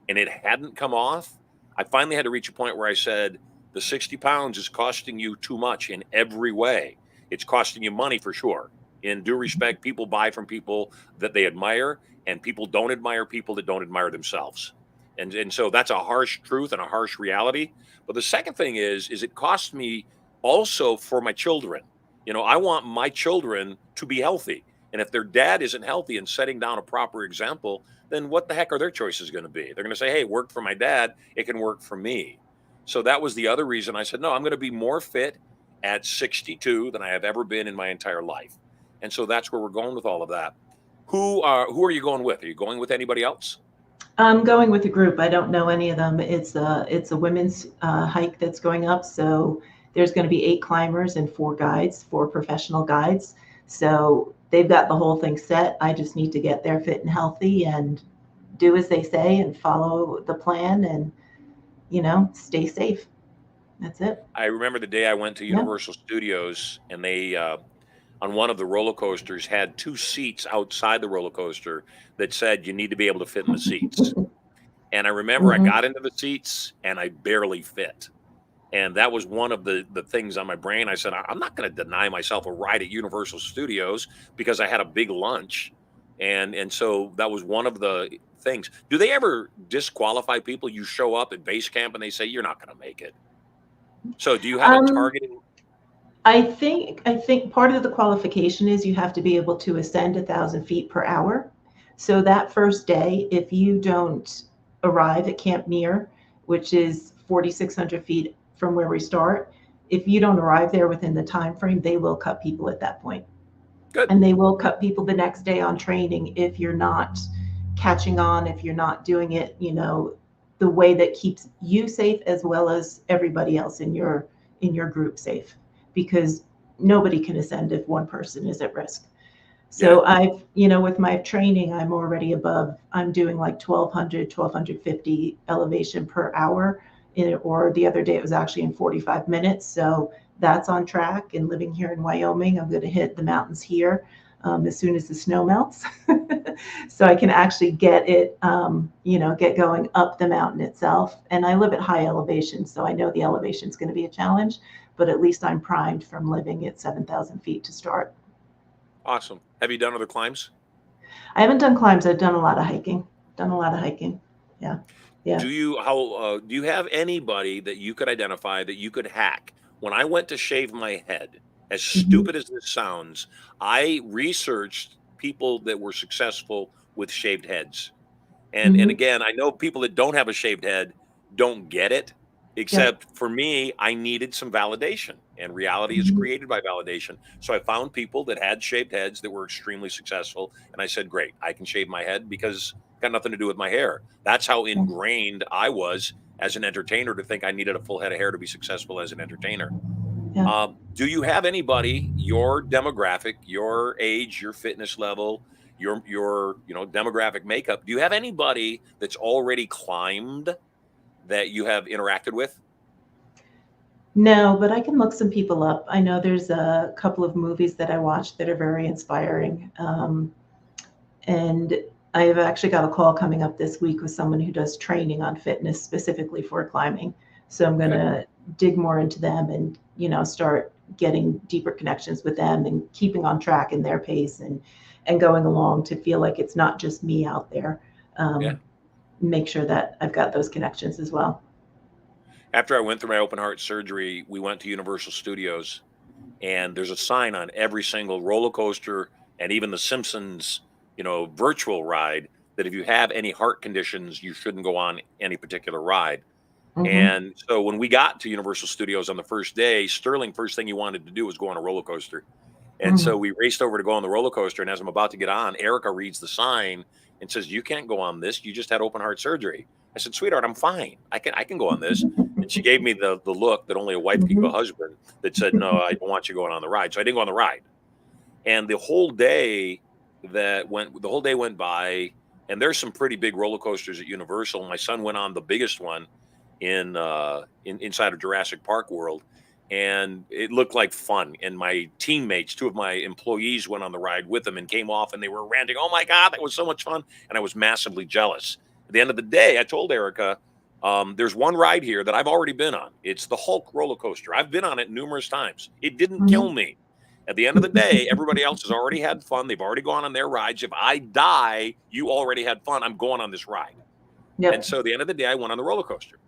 Speaker 1: and it hadn't come off. I finally had to reach a point where I said, the 60 pounds is costing you too much in every way. It's costing you money for sure. In due respect, people buy from people that they admire, and people don't admire people that don't admire themselves. And so that's a harsh truth and a harsh reality. But the second thing is it costs me also for my children. I want my children to be healthy. And if their dad isn't healthy and setting down a proper example, then what the heck are their choices going to be? They're going to say, hey, it worked for my dad. It can work for me. So that was the other reason I said, no, I'm going to be more fit at 62 than I have ever been in my entire life. And so that's where we're going with all of that. Who are you going with? Are you going with anybody else?
Speaker 6: I'm going with a group. I don't know any of them. It's a women's hike that's going up. So there's going to be 8 climbers and 4 guides, 4 professional guides. So they've got the whole thing set. I just need to get there fit and healthy and do as they say and follow the plan. And stay safe. That's it.
Speaker 1: I remember the day I went to
Speaker 6: Yeah.
Speaker 1: Universal Studios, and they on one of the roller coasters had two seats outside the roller coaster that said you need to be able to fit in the seats. And I remember I
Speaker 6: Mhm.
Speaker 1: got into the seats and I barely fit. And that was one of the things on my brain. I said, I'm not going to deny myself a ride at Universal Studios because I had a big lunch. And so that was one of the things. Do they ever disqualify people? You show up at base camp and they say, you're not going to make it. So do you have a
Speaker 6: Um,
Speaker 1: targeting?
Speaker 6: I think part of the qualification is you have to be able to ascend 1,000 feet per hour. So that first day, if you don't arrive at Camp Near, which is 4,600 feet from where we start, if you don't arrive there within the time frame, they will cut people at that point.
Speaker 1: Good.
Speaker 6: And they will cut people the next day on training if you're not catching on, if you're not doing it, the way that keeps you safe as well as everybody else in your group safe, because nobody can ascend if one person is at risk. So with my training, I'm doing like 1,200, 1,250 elevation per hour, or the other day it was actually in 45 minutes. So that's on track. And living here in Wyoming, I'm going to hit the mountains here as soon as the snow melts. So I can actually get it, get going up the mountain itself. And I live at high elevation, so I know the elevation is going to be a challenge, but at least I'm primed from living at 7,000 feet to start.
Speaker 1: Awesome. Have you done other climbs?
Speaker 6: I haven't done climbs. I've done a lot of hiking. Yeah. Yeah.
Speaker 1: Do you have anybody that you could identify that you could hack? When I went to shave my head, as
Speaker 6: Mhm.
Speaker 1: stupid as this sounds, I researched people that were successful with shaved heads. And
Speaker 6: Mhm.
Speaker 1: again, I know people that don't have a shaved head don't get it,
Speaker 6: Yep.
Speaker 1: except for me, I needed some validation, and reality is
Speaker 6: Mhm.
Speaker 1: created by validation. So I found people that had shaved heads that were extremely successful, and I said, "Great, I can shave my head because it got nothing to do with my hair." That's how
Speaker 6: Yeah.
Speaker 1: ingrained I was as an entertainer to think I needed a full head of hair to be successful as an entertainer.
Speaker 6: Yeah.
Speaker 1: Do you have anybody, your demographic, your age, your fitness level, your demographic makeup? Do you have anybody that's already climbed that you have interacted with?
Speaker 6: No, but I can look some people up. I know there's a couple of movies that I watched that are very inspiring. And I've actually got a call coming up this week with someone who does training on fitness specifically for climbing. So I'm going
Speaker 1: Okay.
Speaker 6: to dig more into them and, start getting deeper connections with them and keeping on track in their pace and going along to feel like it's not just me out there.
Speaker 1: Yeah.
Speaker 6: Make sure that I've got those connections as well.
Speaker 1: After I went through my open heart surgery, we went to Universal Studios, and there's a sign on every single roller coaster and even the Simpsons, virtual ride that if you have any heart conditions, you shouldn't go on any particular ride.
Speaker 6: Hmm.
Speaker 1: And so when we got to Universal Studios on the first day, Sterling, first thing he wanted to do was go on a roller coaster. And
Speaker 6: Hmm.
Speaker 1: so we raced over to go on the roller coaster. And as I'm about to get on, Erica reads the sign and says, "You can't go on this. You just had open heart surgery." I said, "Sweetheart, I'm fine. I can go on this." And she gave me the look that only a wife can give a
Speaker 6: Hmm.
Speaker 1: husband that said, "No, I don't want you going on the ride." So I didn't go on the ride. And the whole day went by, and there's some pretty big roller coasters at Universal. My son went on the biggest one inside of Jurassic Park World, and it looked like fun. And my teammates, two of my employees, went on the ride with them and came off, and they were ranting, "Oh my God, that was so much fun!" And I was massively jealous. At the end of the day, I told Erica, "There's one ride here that I've already been on. It's the Hulk roller coaster. I've been on it numerous times. It didn't kill
Speaker 6: Hmm.
Speaker 1: me." At the end of the day, everybody else has already had fun. They've already gone on their rides. If I die, you already had fun. I'm going on this ride. And
Speaker 6: Yep.
Speaker 1: so at the end of the day, I went on the roller coaster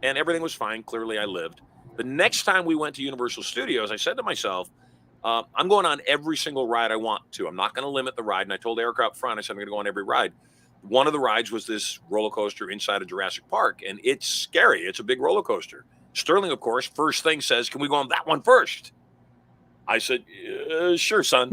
Speaker 1: and everything was fine. Clearly, I lived. The next time we went to Universal Studios, I said to myself, I'm going on every single ride I want to. I'm not going to limit the ride. And I told Erica up front, I said, I'm going to go on every ride. One of the rides was this roller coaster inside of Jurassic Park, and it's scary. It's a big roller coaster. Sterling, of course, first thing says, "Can we go on that one first?" I said, "Sure, son."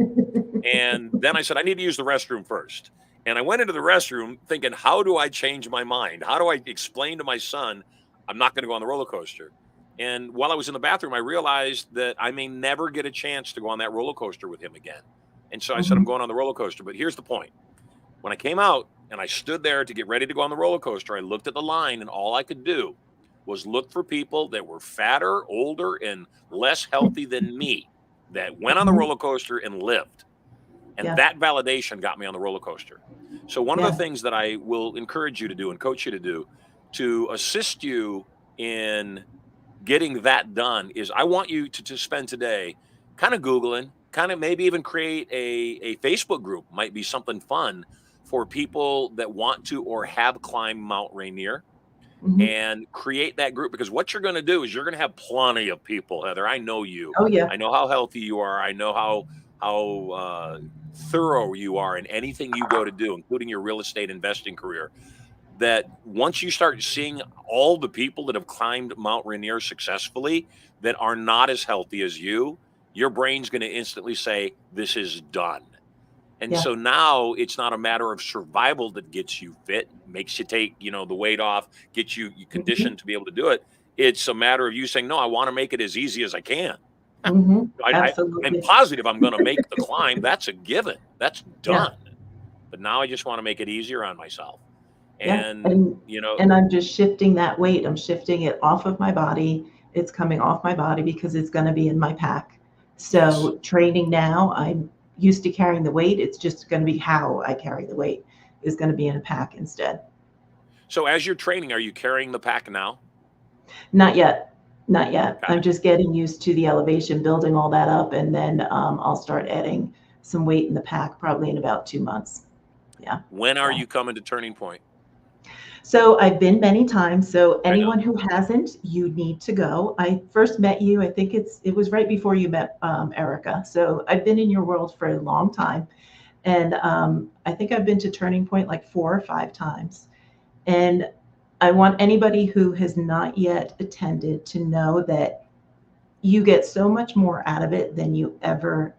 Speaker 1: And then I said, "I need to use the restroom first." And I went into the restroom thinking, how do I change my mind? How do I explain to my son, I'm not going to go on the roller coaster? And while I was in the bathroom, I realized that I may never get a chance to go on that roller coaster with him again. And so I said, I'm
Speaker 6: Hmm.
Speaker 1: going on the roller coaster. But here's the point. When I came out and I stood there to get ready to go on the roller coaster, I looked at the line and all I could do was look for people that were fatter, older, and less healthy than me that went on the
Speaker 6: Mhm.
Speaker 1: roller coaster and lived. And
Speaker 6: Yeah.
Speaker 1: that validation got me on the roller coaster. So one of
Speaker 6: Yeah.
Speaker 1: the things that I will encourage you to do and coach you to do to assist you in getting that done is I want you to spend today kind of Googling, kind of maybe even create a Facebook group, might be something fun for people that want to or have climbed Mount Rainier,
Speaker 6: Mhm.
Speaker 1: and create that group, because what you're going to do is you're going to have plenty of people, Heather. I know you.
Speaker 6: Oh, yeah.
Speaker 1: I know how healthy you are. I know how thorough you are in anything you go to do, including your real estate investing career. That once you start seeing all the people that have climbed Mount Rainier successfully that are not as healthy as you, your brain's going to instantly say, "This is done." And
Speaker 6: Yeah.
Speaker 1: so now it's not a matter of survival that gets you fit, makes you take, the weight off, gets you
Speaker 6: Mhm.
Speaker 1: conditioned to be able to do it. It's a matter of you saying, "No, I want to make it as easy as I can.
Speaker 6: Mhm.
Speaker 1: I'm
Speaker 6: Absolutely.
Speaker 1: positive I'm going to make the climb. That's a given. That's
Speaker 6: Yeah.
Speaker 1: done. But now I just want to make it easier on myself."
Speaker 6: Yeah.
Speaker 1: And,
Speaker 6: And I'm just shifting that weight. I'm shifting it off of my body. It's coming off my body because it's going to be in my pack.
Speaker 1: yes.
Speaker 6: So training now, I'm used to carrying the weight. It's just going to be how I carry the weight is going to be in a pack instead.
Speaker 1: So as you're training, are you carrying the pack now?
Speaker 6: Not yet. Not yet.
Speaker 1: Got
Speaker 6: I'm
Speaker 1: it.
Speaker 6: just getting used to the elevation, building all that up, and then I'll start adding some weight in the pack probably in about 2 months. Yeah.
Speaker 1: When are
Speaker 6: Yeah.
Speaker 1: you coming to Turning Point?
Speaker 6: So I've been many times. So
Speaker 1: I know.
Speaker 6: anyone who hasn't, you need to go. I first met you. I think it was right before you met Erica. So I've been in your world for a long time, and I think I've been to Turning Point like 4 or 5 times. And I want anybody who has not yet attended to know that you get so much more out of it than you ever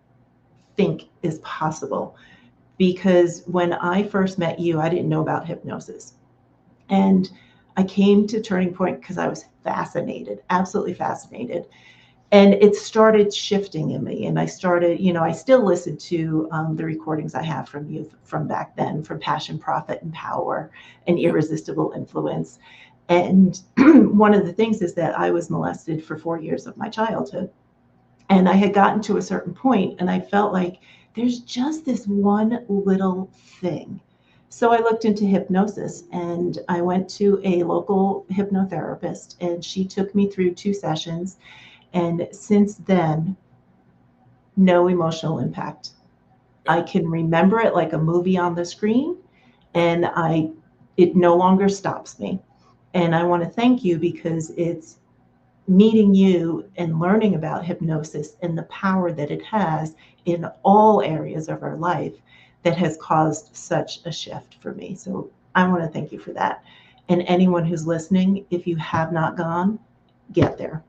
Speaker 6: think is possible. Because when I first met you, I didn't know about hypnosis. And I came to Turning Point because I was fascinated, absolutely fascinated. And it started shifting in me. And I started, I still listen to the recordings I have from you from back then, from Passion, Profit, and Power and
Speaker 1: Yep.
Speaker 6: Irresistible Influence. And one of the things is that I was molested for 4 years of my childhood. And I had gotten to a certain point and I felt like there's just this one little thing. So I looked into hypnosis and I went to a local hypnotherapist and she took me through 2 sessions. And since then, no emotional impact.
Speaker 1: Yep.
Speaker 6: I can remember it like a movie on the screen
Speaker 1: Yep.
Speaker 6: and it no longer stops me. And I want to thank you because it's meeting you and learning about hypnosis and the power that it has in all areas of our life that has caused such a shift for me. So I want to thank you for that. And anyone who's listening, if you have not gone, get there.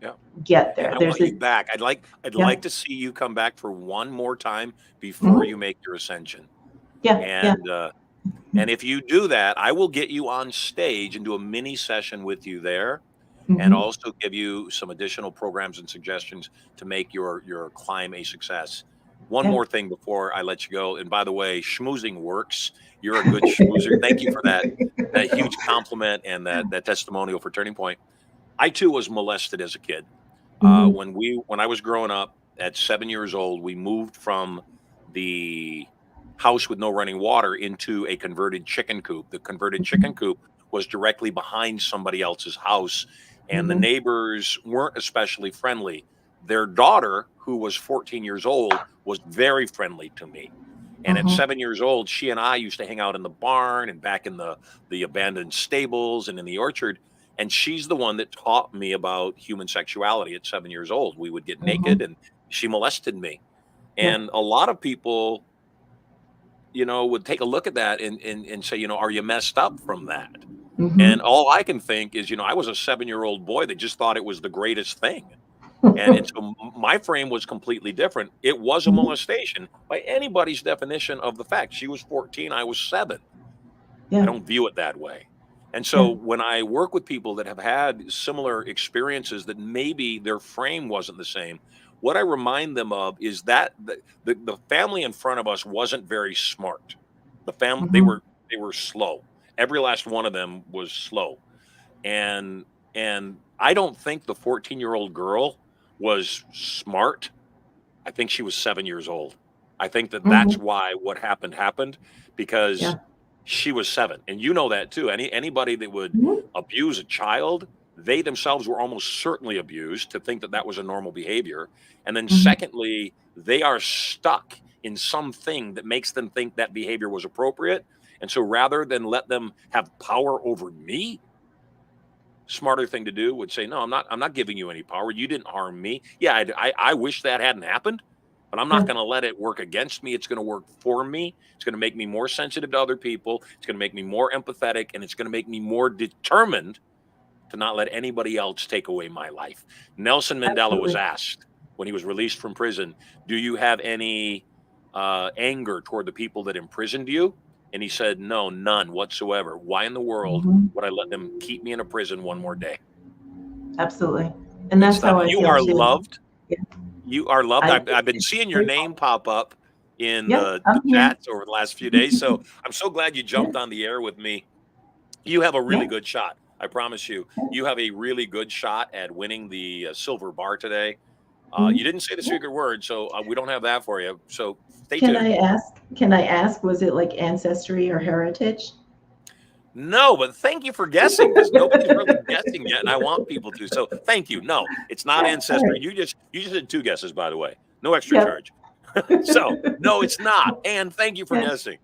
Speaker 1: Yeah.
Speaker 6: Get
Speaker 1: And
Speaker 6: there.
Speaker 1: I
Speaker 6: There's
Speaker 1: want you
Speaker 6: a
Speaker 1: back. I'd
Speaker 6: yeah.
Speaker 1: like to see you come back for one more time before
Speaker 6: Mhm.
Speaker 1: you make your ascension.
Speaker 6: Yeah. Yeah.
Speaker 1: And if you do that, I will get you on stage and do a mini session with you there, and
Speaker 6: Hmm.
Speaker 1: also give you some additional programs and suggestions to make your climb a success. One
Speaker 6: Yeah.
Speaker 1: more thing before I let you go. And by the way, schmoozing works. You're a good schmoozer. Thank you for that huge compliment and that testimonial for Turning Point. I too was molested as a kid.
Speaker 6: Hmm.
Speaker 1: When I was growing up at 7 years old, we moved from the house with no running water into a converted chicken coop. The converted chicken coop was directly behind somebody else's house, and the
Speaker 6: Hmm.
Speaker 1: neighbors weren't especially friendly. Their daughter, who was 14 years old, was very friendly to me. And at
Speaker 6: Hmm.
Speaker 1: 7 years old, she and I used to hang out in the barn and back in the abandoned stables and in the orchard. And she's the one that taught me about human sexuality at 7 years old. We would get naked
Speaker 6: Hmm.
Speaker 1: and she molested me.
Speaker 6: Yeah.
Speaker 1: And a lot of people, would take a look at that and say, are you messed up from that? And
Speaker 6: Hmm.
Speaker 1: all I can think is, I was a 7-year-old boy that just thought it was the greatest thing. And so my frame was completely different. It was a molestation by anybody's definition of the fact. She was 14, I was 7. I
Speaker 6: Yeah.
Speaker 1: don't view it that way. And so
Speaker 6: Yeah.
Speaker 1: when I work with people that have had similar experiences that maybe their frame wasn't the same, what I remind them of is that the family in front of us wasn't very smart. The family
Speaker 6: Hmm.
Speaker 1: they were slow. Every last one of them was slow. And And I don't think the 14-year-old girl was smart. I think she was 7 years old. I think that that's
Speaker 6: Mhm.
Speaker 1: why what happened because
Speaker 6: Yeah.
Speaker 1: she was 7. And you know that too. Anybody that would
Speaker 6: Mhm.
Speaker 1: abuse a child, they themselves were almost certainly abused to think that that was a normal behavior. And then
Speaker 6: Mhm.
Speaker 1: secondly, they are stuck in something that makes them think that behavior was appropriate. And so rather than let them have power over me, smarter thing to do would say, no, I'm not giving you any power. You didn't harm me. Yeah, I wish that hadn't happened, but I'm not
Speaker 6: Yeah.
Speaker 1: going to let it work against me. It's going to work for me. It's going to make me more sensitive to other people. It's going to make me more empathetic, and it's going to make me more determined to not let anybody else take away my life. Nelson Mandela was
Speaker 6: Absolutely.
Speaker 1: asked when he was released from prison, do you have any anger toward the people that imprisoned you? And he said, no, none whatsoever. Why in the world
Speaker 6: Mhm.
Speaker 1: would I let them keep me in a prison one more day?
Speaker 6: Absolutely. And
Speaker 1: Good
Speaker 6: that's
Speaker 1: stuff.
Speaker 6: how I
Speaker 1: You
Speaker 6: feel
Speaker 1: are
Speaker 6: too.
Speaker 1: loved.
Speaker 6: Yeah.
Speaker 1: You are loved.
Speaker 6: I
Speaker 1: I've been
Speaker 6: it's
Speaker 1: seeing your name
Speaker 6: grateful.
Speaker 1: pop up in
Speaker 6: Yep,
Speaker 1: the
Speaker 6: I'm here.
Speaker 1: chats over the last few days. So I'm so glad you
Speaker 6: Yeah.
Speaker 1: jumped on the air with me. You have a really
Speaker 6: Yeah.
Speaker 1: good shot. I promise you.
Speaker 6: Yeah.
Speaker 1: You have a really good shot at winning the silver bar today. You
Speaker 6: Mhm.
Speaker 1: didn't say the
Speaker 6: Yeah.
Speaker 1: secret word, so we don't have that for you. So stay
Speaker 6: Can
Speaker 1: tuned.
Speaker 6: I ask can I ask, was it like ancestry or heritage?
Speaker 1: No, but thank you for guessing because nobody's really guessing yet, and I want people to. So thank you. No, it's not
Speaker 6: Yeah, all
Speaker 1: ancestry.
Speaker 6: right.
Speaker 1: You just did 2 guesses, by the way. No extra
Speaker 6: Yep.
Speaker 1: charge. So no, it's not. And thank you for
Speaker 6: Yeah.
Speaker 1: guessing.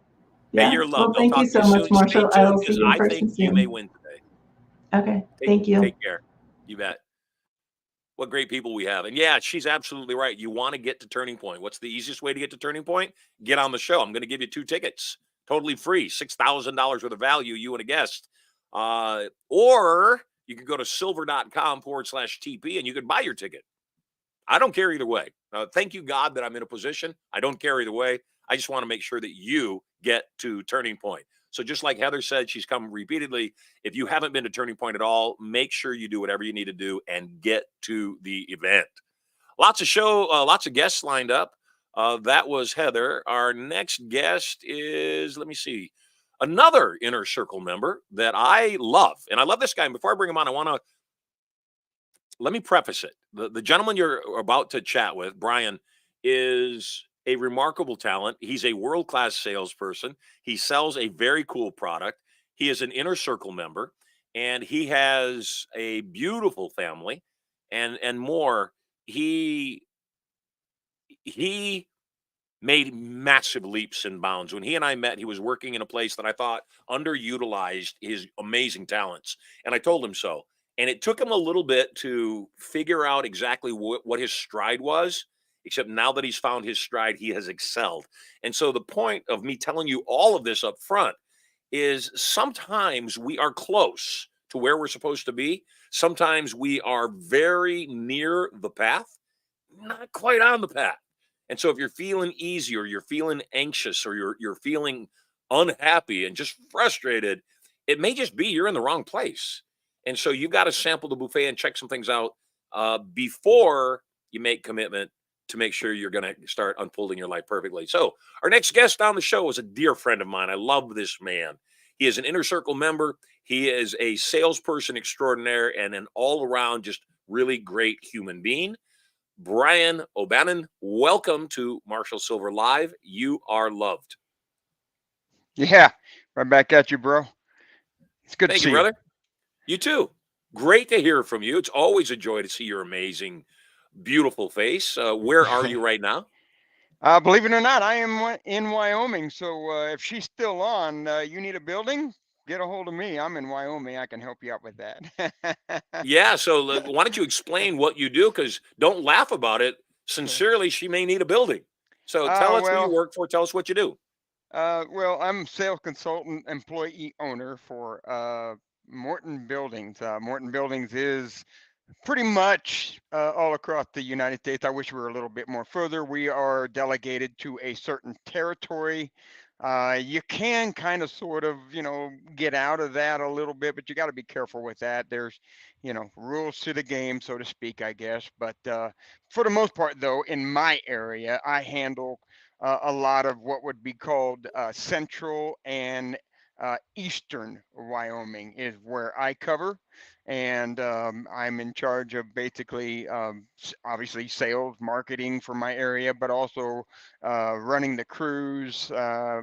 Speaker 1: Hey,
Speaker 6: Yeah.
Speaker 1: you're
Speaker 6: Well,
Speaker 1: loved. I'll
Speaker 6: thank you
Speaker 1: talk to you
Speaker 6: so much,
Speaker 1: soon. Stay
Speaker 6: Marshall. I will
Speaker 1: tuned
Speaker 6: see
Speaker 1: because
Speaker 6: you in
Speaker 1: I think
Speaker 6: person
Speaker 1: you may
Speaker 6: soon.
Speaker 1: win today.
Speaker 6: Okay.
Speaker 1: Take
Speaker 6: Thank you.
Speaker 1: take care. You bet. What great people we have. And yeah, she's absolutely right. You want to get to Turning Point. What's the easiest way to get to Turning Point? Get on the show. I'm going to give you 2 tickets, totally free, $6,000 worth of value, you and a guest. Or you can go to silver.com/TP and you can buy your ticket. I don't care either way. Thank you, God, that I'm in a position. I don't care either way. I just want to make sure that you get to Turning Point. So just like Heather said, she's come repeatedly. If you haven't been to Turning Point at all, make sure you do whatever you need to do and get to the event. Lots of guests lined up. That was Heather. Our next guest is, let me see, another inner circle member that I love. And I love this guy. And before I bring him on, I want to let me preface it. The gentleman you're about to chat with, Brian, is a remarkable talent. He's a world class salesperson. He sells a very cool product. He is an inner circle member, and he has a beautiful family, and more. He he made massive leaps and bounds. When he and I met, he was working in a place that I thought underutilized his amazing talents. And I told him so. And it took him a little bit to figure out exactly what his stride was, except now that he's found his stride, he has excelled. And so the point of me telling you all of this up front is sometimes we are close to where we're supposed to be. Sometimes we are very near the path, not quite on the path. And so if you're feeling easy or you're feeling anxious or you're feeling unhappy and just frustrated, it may just be you're in the wrong place. And so you got to sample the buffet and check some things out before you make commitment to make sure you're going to start unfolding your life perfectly. So our next guest on the show is a dear friend of mine. I love this man. He is an inner circle member. He is a salesperson extraordinaire and an all-around just really great human being. Brian O'Bannon, welcome to Marshall Sylver Live. You are loved.
Speaker 7: Yeah, right back at you, bro. It's good to
Speaker 1: Thank you,
Speaker 7: see you.
Speaker 1: brother. You too. Great to hear from you. It's always a joy to see your amazing, beautiful face. Where are you right now?
Speaker 7: Believe it or not, I am in Wyoming. So if she's still on, you need a building, get a hold of me. I'm in Wyoming. I can help you out with that.
Speaker 1: Yeah. So why don't you explain what you do? Because don't laugh about it. Sincerely, she may need a building. So tell us who you
Speaker 7: well,
Speaker 1: work for. Tell us what you do.
Speaker 7: I'm sales consultant, employee owner for Morton Buildings. Morton Buildings is pretty much all across the United States. I wish we were a little bit more further. We are delegated to a certain territory. You can kind of sort of, get out of that a little bit, but you got to be careful with that. There's, rules to the game, so to speak, I guess. But for the most part, though, in my area, I handle a lot of what would be called central and eastern Wyoming is where I cover. And I'm in charge of basically, obviously, sales, marketing for my area, but also running the crews,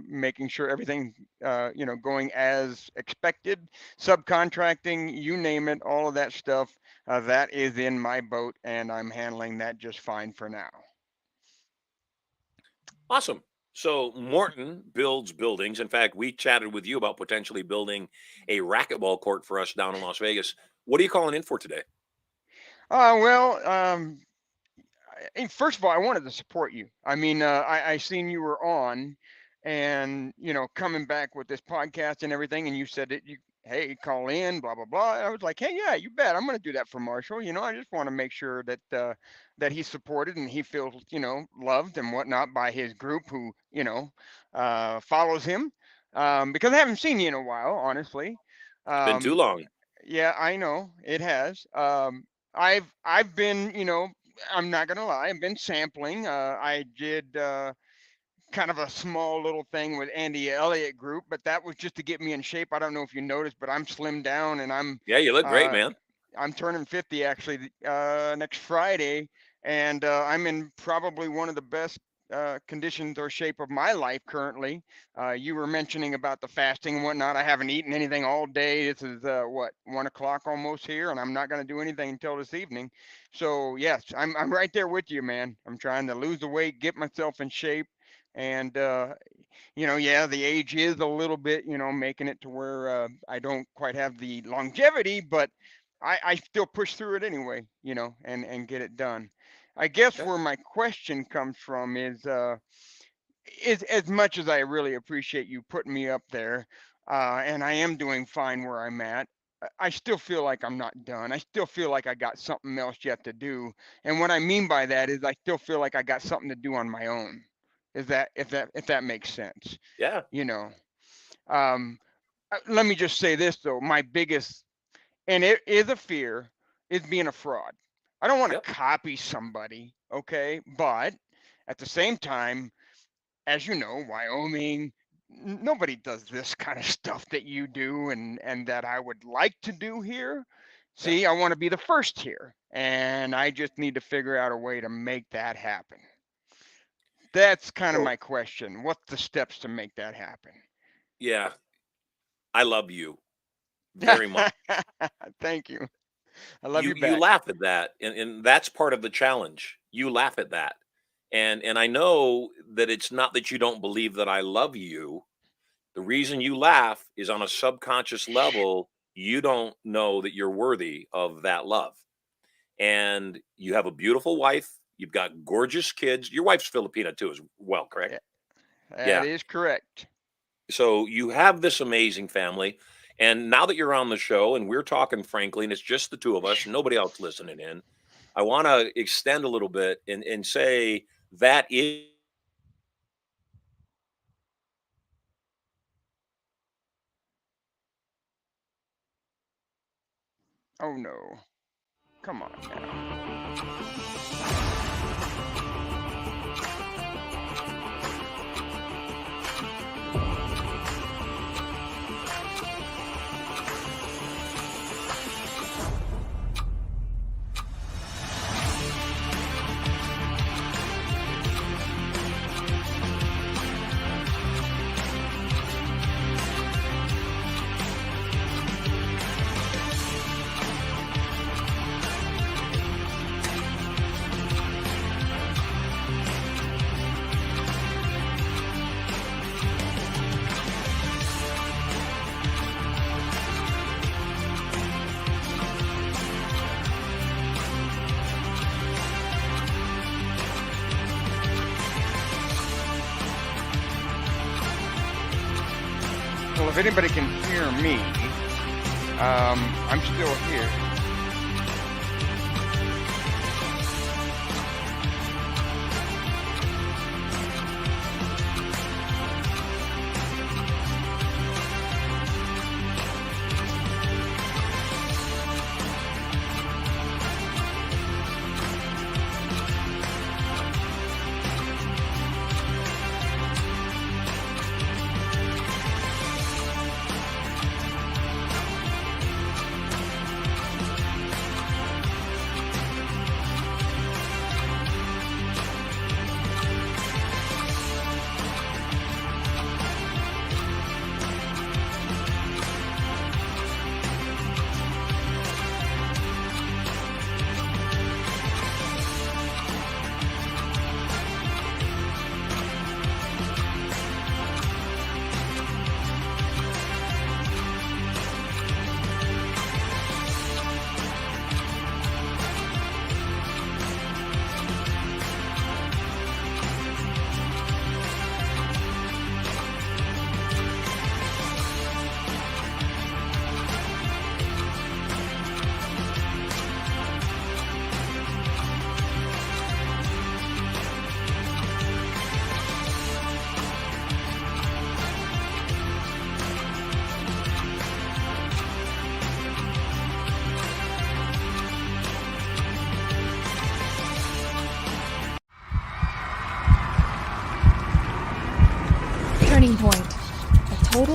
Speaker 7: making sure everything, going as expected, subcontracting, you name it, all of that stuff. That is in my boat, and I'm handling that just fine for now.
Speaker 1: Awesome. So Morton builds buildings. In fact, we chatted with you about potentially building a racquetball court for us down in Las Vegas. What are you calling in for today?
Speaker 7: First of all, I wanted to support you. I mean, I seen you were on, and coming back with this podcast and everything, and you said that hey, call in, blah blah blah. I was like, hey, yeah, you bet, I'm going to do that for Marshall. I just want to make sure that that he's supported and he feels loved and whatnot by his group who follows him, because I haven't seen you in a while, honestly.
Speaker 1: It's been too long.
Speaker 7: Yeah, I know it has. I've been, I'm not gonna lie, I've been sampling. I did kind of a small little thing with Andy Elliott group, but that was just to get me in shape. I don't know if you noticed, but I'm slimmed down, and
Speaker 1: Yeah, you look great, man.
Speaker 7: I'm turning 50 actually next Friday, and I'm in probably one of the best conditions or shape of my life currently. You were mentioning about the fasting and whatnot. I haven't eaten anything all day. This is 1 o'clock almost here, and I'm not going to do anything until this evening. So yes, I'm right there with you, man. I'm trying to lose the weight, get myself in shape, and yeah, the age is a little bit, making it to where I don't quite have the longevity, but I still push through it anyway, and get it done. I guess where my question comes from is as much as I really appreciate you putting me up there, and I am doing fine where I'm at, I still feel like I'm not done. I still feel like I got something else yet to do. And what I mean by that is I still feel like I got something to do on my own. If that makes sense.
Speaker 1: Yeah.
Speaker 7: Let me just say this though, my biggest, and it is a fear, is being a fraud. I don't want to copy somebody, okay? But at the same time, as you know, Wyoming, nobody does this kind of stuff that you do and that I would like to do here. See, I want to be the first here, and I just need to figure out a way to make that happen. That's kind of my question. What's the steps to make that happen?
Speaker 1: Yeah. I love you very much.
Speaker 7: Thank you. I love you back.
Speaker 1: You laugh at that, and that's part of the challenge. You laugh at that. And I know that it's not that you don't believe that I love you. The reason you laugh is on a subconscious level, you don't know that you're worthy of that love. And you have a beautiful wife. You've got gorgeous kids. Your wife's Filipina too as well, correct?
Speaker 7: That is correct.
Speaker 1: So you have this amazing family. And now that you're on the show and we're talking frankly, and it's just the two of us, nobody else listening in, I want to extend a little bit and say that is.
Speaker 7: Oh no. Come on now. Well, if anybody can hear me, I'm still here.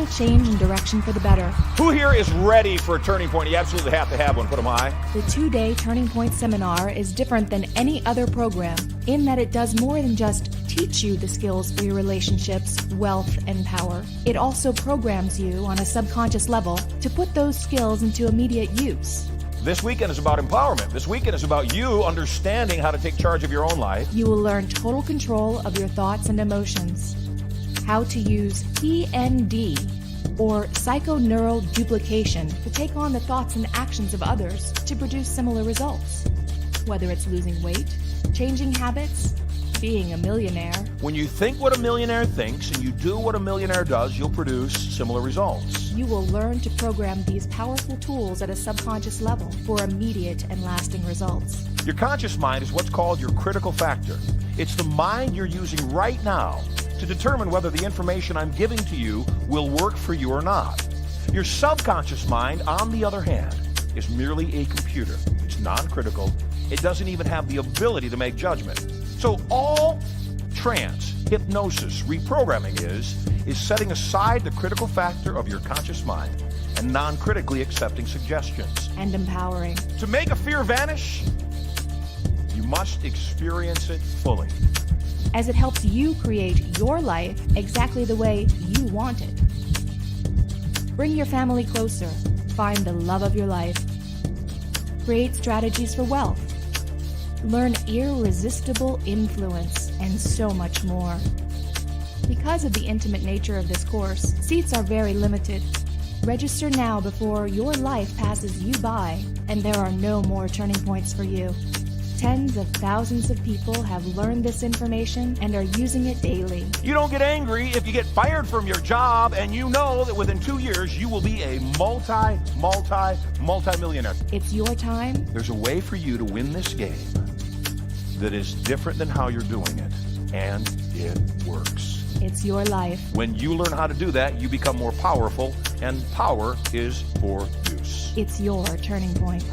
Speaker 5: total change in direction for the better.
Speaker 3: Who here is ready for a turning point? You absolutely have to have one. Put them high.
Speaker 5: The 2-day Turning Point seminar is different than any other program in that it does more than just teach you the skills for your relationships, wealth, and power. It also programs you on a subconscious level to put those skills into immediate use.
Speaker 3: This weekend is about empowerment. This weekend is about you understanding how to take charge of your own life.
Speaker 5: You will learn total control of your thoughts and emotions, how to use PND, or psychoneural duplication, to take on the thoughts and actions of others to produce similar results. Whether it's losing weight, changing habits, being a millionaire.
Speaker 3: When you think what a millionaire thinks and you do what a millionaire does, you'll produce similar results.
Speaker 5: You will learn to program these powerful tools at a subconscious level for immediate and lasting results.
Speaker 3: Your conscious mind is what's called your critical factor. It's the mind you're using right now to determine whether the information I'm giving to you will work for you or not. Your subconscious mind, on the other hand, is merely a computer. It's non-critical. It doesn't even have the ability to make judgment. So all trance, hypnosis, reprogramming is setting aside the critical factor of your conscious mind and non-critically accepting suggestions.
Speaker 5: And empowering.
Speaker 3: To make a fear vanish, you must experience it fully.
Speaker 5: As it helps you create your life exactly the way you want it. Bring your family closer. Find the love of your life. Create strategies for wealth. Learn irresistible influence, and so much more. Because of the intimate nature of this course, seats are very limited. Register now before your life passes you by, and there are no more turning points for you. Tens of thousands of people have learned this information and are using it daily.
Speaker 3: You don't get angry if you get fired from your job and you know that within 2 years you will be a multi-millionaire.
Speaker 5: It's your time.
Speaker 3: There's a way for you to win this game that is different than how you're doing it, and it works.
Speaker 5: It's your life.
Speaker 3: When you learn how to do that, you become more powerful, and power is for use.
Speaker 5: It's your turning point.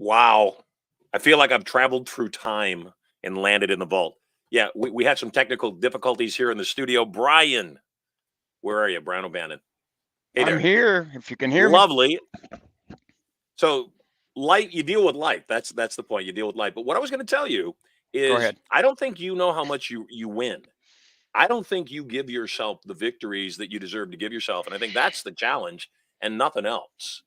Speaker 1: Wow. I feel like I've traveled through time and landed in the vault. Yeah, we had some technical difficulties here in the studio. Brian, where are you? Brian O'Bannon. Hey
Speaker 7: I'm
Speaker 1: there.
Speaker 7: here, if you can hear me.
Speaker 1: Lovely. So life, you deal with life. That's the point. You deal with life. But what I was going to tell you
Speaker 7: Go
Speaker 1: is
Speaker 7: ahead.
Speaker 1: I don't think you know how much you win. I don't think you give yourself the victories that you deserve to give yourself. And I think that's the challenge and nothing else.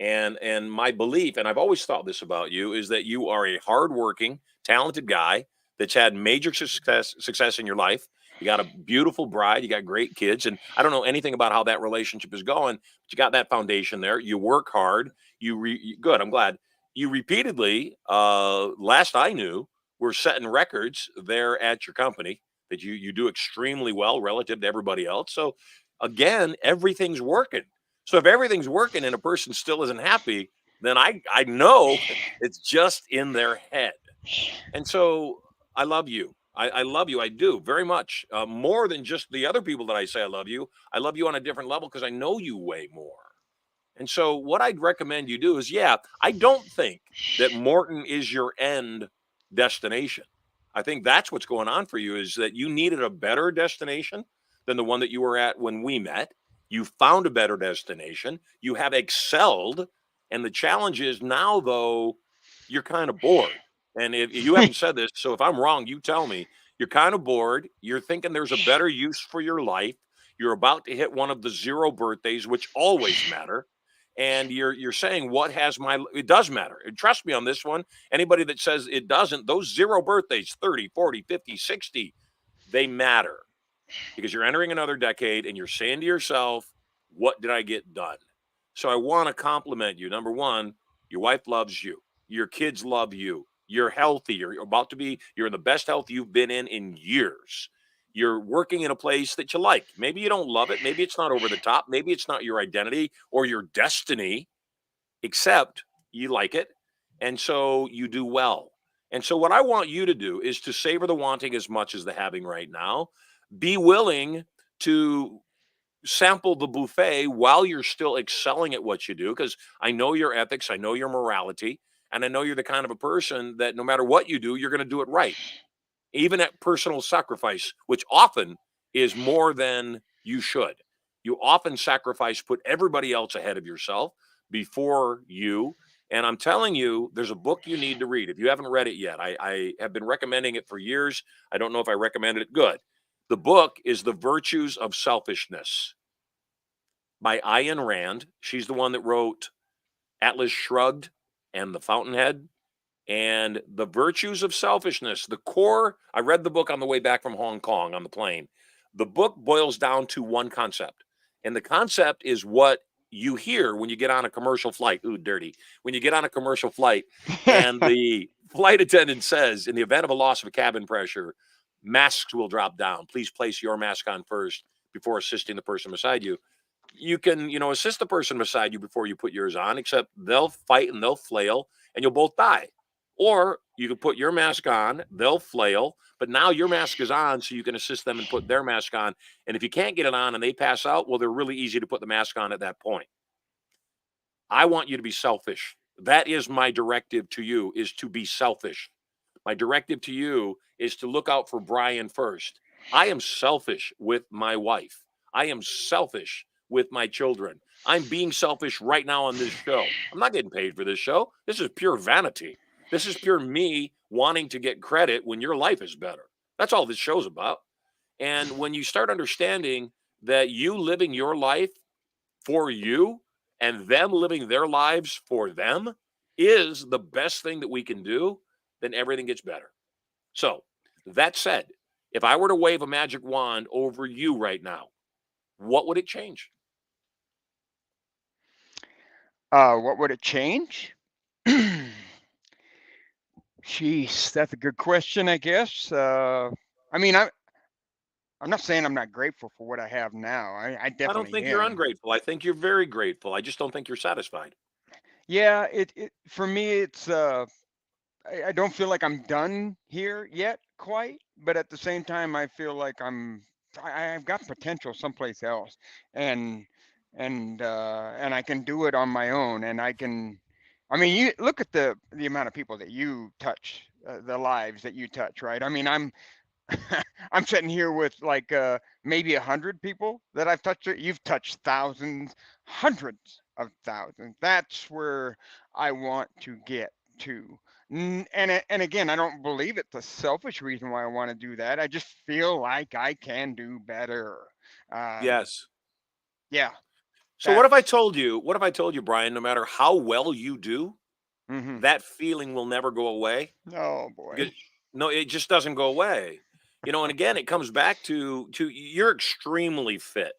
Speaker 1: And my belief, and I've always thought this about you, is that you are a hardworking, talented guy that's had major success in your life. You got a beautiful bride, you got great kids, and I don't know anything about how that relationship is going, but you got that foundation there. You work hard. Good. I'm glad you repeatedly. Last I knew, were setting records there at your company that you do extremely well relative to everybody else. So again, everything's working. So if everything's working and a person still isn't happy, then I know it's just in their head. And so I love you. I love you. I do very much. More than just the other people that I say I love you. I love you on a different level because I know you way more. And so what I'd recommend you do is, yeah, I don't think that Morton is your end destination. I think that's what's going on for you, is that you needed a better destination than the one that you were at when we met. You found a better destination. You have excelled. And the challenge is now, though, you're kind of bored. And if you haven't said this, so if I'm wrong, you tell me. You're kind of bored. You're thinking there's a better use for your life. You're about to hit one of the 0 birthdays, which always matter. And you're saying, what has my, it does matter. And trust me on this one. Anybody that says it doesn't, those 0 birthdays, 30, 40, 50, 60, they matter, because you're entering another decade and you're saying to yourself, what did I get done? So I want to compliment you. Number one, your wife loves you. Your kids love you. You're healthy. You're in the best health you've been in years. You're working in a place that you like. Maybe you don't love it. Maybe it's not over the top. Maybe it's not your identity or your destiny, except you like it. And so you do well. And so what I want you to do is to savor the wanting as much as the having right now. Be willing to sample the buffet while you're still excelling at what you do, because I know your ethics, I know your morality, and I know you're the kind of a person that no matter what you do, you're going to do it right, even at personal sacrifice, which often is more than you should. You often sacrifice, put everybody else ahead of yourself before you. And I'm telling you, there's a book you need to read. If you haven't read it yet, I have been recommending it for years. I don't know if I recommended it good. The book is The Virtues of Selfishness by Ayn Rand. She's the one that wrote Atlas Shrugged and The Fountainhead. And The Virtues of Selfishness, the core, I read the book on the way back from Hong Kong on the plane. The book boils down to one concept. And the concept is what you hear when you get on a commercial flight. Ooh, dirty. When you get on a commercial flight and the flight attendant says, in the event of a loss of cabin pressure, masks will drop down. Please place your mask on first before assisting the person beside you. You can, assist the person beside you before you put yours on, except they'll fight and they'll flail and you'll both die. Or you can put your mask on, they'll flail, but now your mask is on so you can assist them and put their mask on. And if you can't get it on and they pass out, well, they're really easy to put the mask on at that point. I want you to be selfish. That is my directive to you, is to be selfish. My directive to you is to look out for Brian first. I am selfish with my wife. I am selfish with my children. I'm being selfish right now on this show. I'm not getting paid for this show. This is pure vanity. This is pure me wanting to get credit when your life is better. That's all this show's about. And when you start understanding that you living your life for you and them living their lives for them is the best thing that we can do, then everything gets better. So that said, if I were to wave a magic wand over you right now, what would it change?
Speaker 7: What would it change? Jeez, that's a good question, I guess. I mean, I'm not saying I'm not grateful for what I have now. I
Speaker 1: I don't
Speaker 7: definitely
Speaker 1: think you're
Speaker 7: am.
Speaker 1: ungrateful. I think you're very grateful. I just don't think you're satisfied.
Speaker 7: Yeah, it for me, it's I don't feel like I'm done here yet quite, but at the same time, I feel like I've got potential someplace else, and and I can do it on my own, and I mean, you look at the amount of people that you touch, the lives that you touch, right? I mean, I'm I'm sitting here with like maybe 100 people that I've touched. You've touched thousands, hundreds of thousands. That's where I want to get to. And again, I don't believe it's a selfish reason why I want to do that. I just feel like I can do better. Um,
Speaker 1: Yes.
Speaker 7: yeah,
Speaker 1: So what if I
Speaker 7: that's.
Speaker 1: told you, Brian, no matter how well you do,
Speaker 7: Hmm.
Speaker 1: that feeling will never go away?
Speaker 7: Oh
Speaker 1: Because
Speaker 7: boy.
Speaker 1: no, it just doesn't go away. And again, it comes back to you're extremely fit.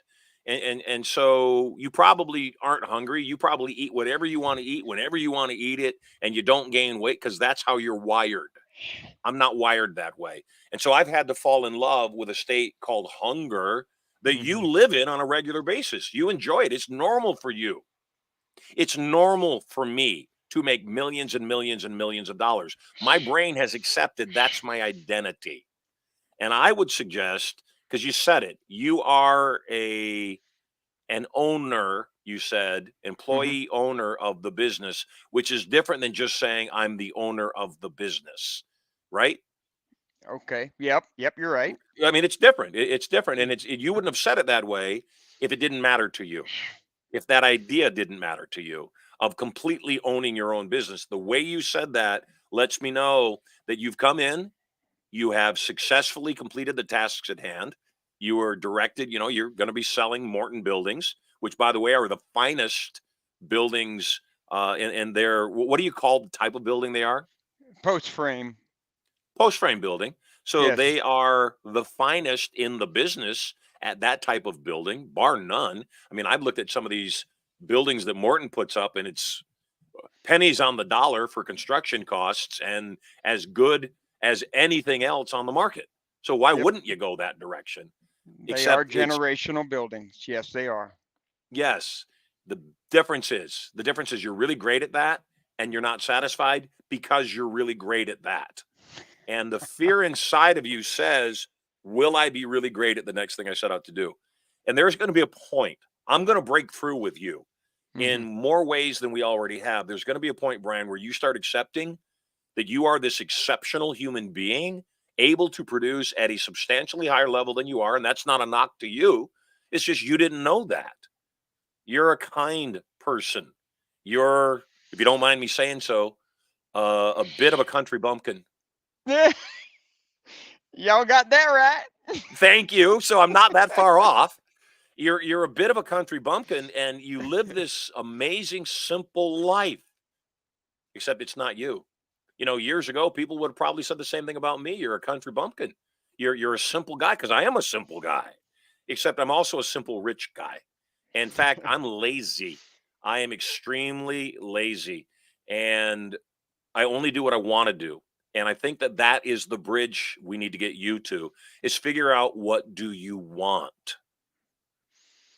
Speaker 1: And so you probably aren't hungry. You probably eat whatever you want to eat whenever you want to eat it, and you don't gain weight because that's how you're wired. I'm not wired that way. And so I've had to fall in love with a state called hunger that you
Speaker 7: Hmm.
Speaker 1: live in on a regular basis. You enjoy it. It's normal for you. It's normal for me to make millions and millions and millions of dollars. My brain has accepted that's my identity. And I would suggest, because you said it, you are an owner, you said,
Speaker 7: Hmm.
Speaker 1: employee owner of the business, which is different than just saying I'm the owner of the business, right?
Speaker 7: Okay. Yep. Yep. You're right.
Speaker 1: I mean, it's different. It's different. And you wouldn't have said it that way if it didn't matter to you. If that idea didn't matter to you of completely owning your own business. The way you said that lets me know that you've come in, you have successfully completed the tasks at hand. You are directed, you're going to be selling Morton buildings, which, by the way, are the finest buildings. And they're, what do you call the type of building they are?
Speaker 7: Post frame.
Speaker 1: Post frame building. So
Speaker 7: Yes.
Speaker 1: they are the finest in the business at that type of building, bar none. I mean, I've looked at some of these buildings that Morton puts up, and it's pennies on the dollar for construction costs and as good as anything else on the market. So why
Speaker 7: Yep.
Speaker 1: wouldn't you go that direction?
Speaker 7: They are
Speaker 1: Except it's
Speaker 7: generational buildings. Yes, they are.
Speaker 1: yes. The difference is you're really great at that and you're not satisfied because you're really great at that. And the fear inside of you says, will I be really great at the next thing I set out to do? And there's going to be a point. I'm going to break through with you in
Speaker 7: Hmm.
Speaker 1: more ways than we already have. There's going to be a point, Brian, where you start accepting that you are this exceptional human being able to produce at a substantially higher level than you are. And that's not a knock to you. It's just you didn't know that. You're a kind person. You're, if you don't mind me saying so, a bit of a country bumpkin.
Speaker 7: Y'all got that right.
Speaker 1: Thank you. So I'm not that far off. You're a bit of a country bumpkin, and you live this amazing, simple life. Except it's not you. Years ago, people would have probably said the same thing about me. You're a country bumpkin. You're a simple guy because I am a simple guy. Except I'm also a simple rich guy. In fact, I'm lazy. I am extremely lazy, and I only do what I want to do. And I think that that is the bridge we need to get you to is figure out what do you want.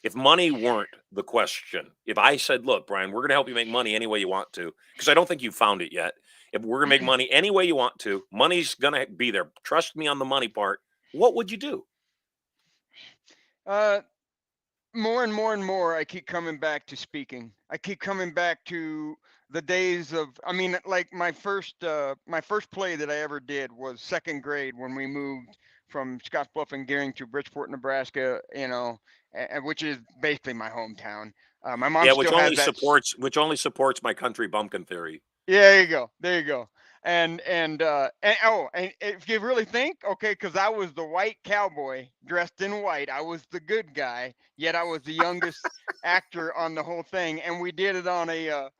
Speaker 1: If money weren't the question, if I said, look, Brian, we're going to help you make money any way you want to, because I don't think you found it yet. If we're going to make money any way you want to, money's going to be there. Trust me on the money part. What would you do?
Speaker 7: Uh, More and more and more, I keep coming back to speaking. I keep coming back to the days of. I mean, like my first play that I ever did was second grade when we moved from Scottsbluff and Gearing to Bridgeport, Nebraska. Which is basically my hometown. My mom
Speaker 1: Yeah,
Speaker 7: still has that.
Speaker 1: which only supports my country bumpkin theory.
Speaker 7: Yeah, there you go. There you go. And if you really think, okay, because I was the white cowboy dressed in white, I was the good guy, yet I was the youngest actor on the whole thing, and we did it on a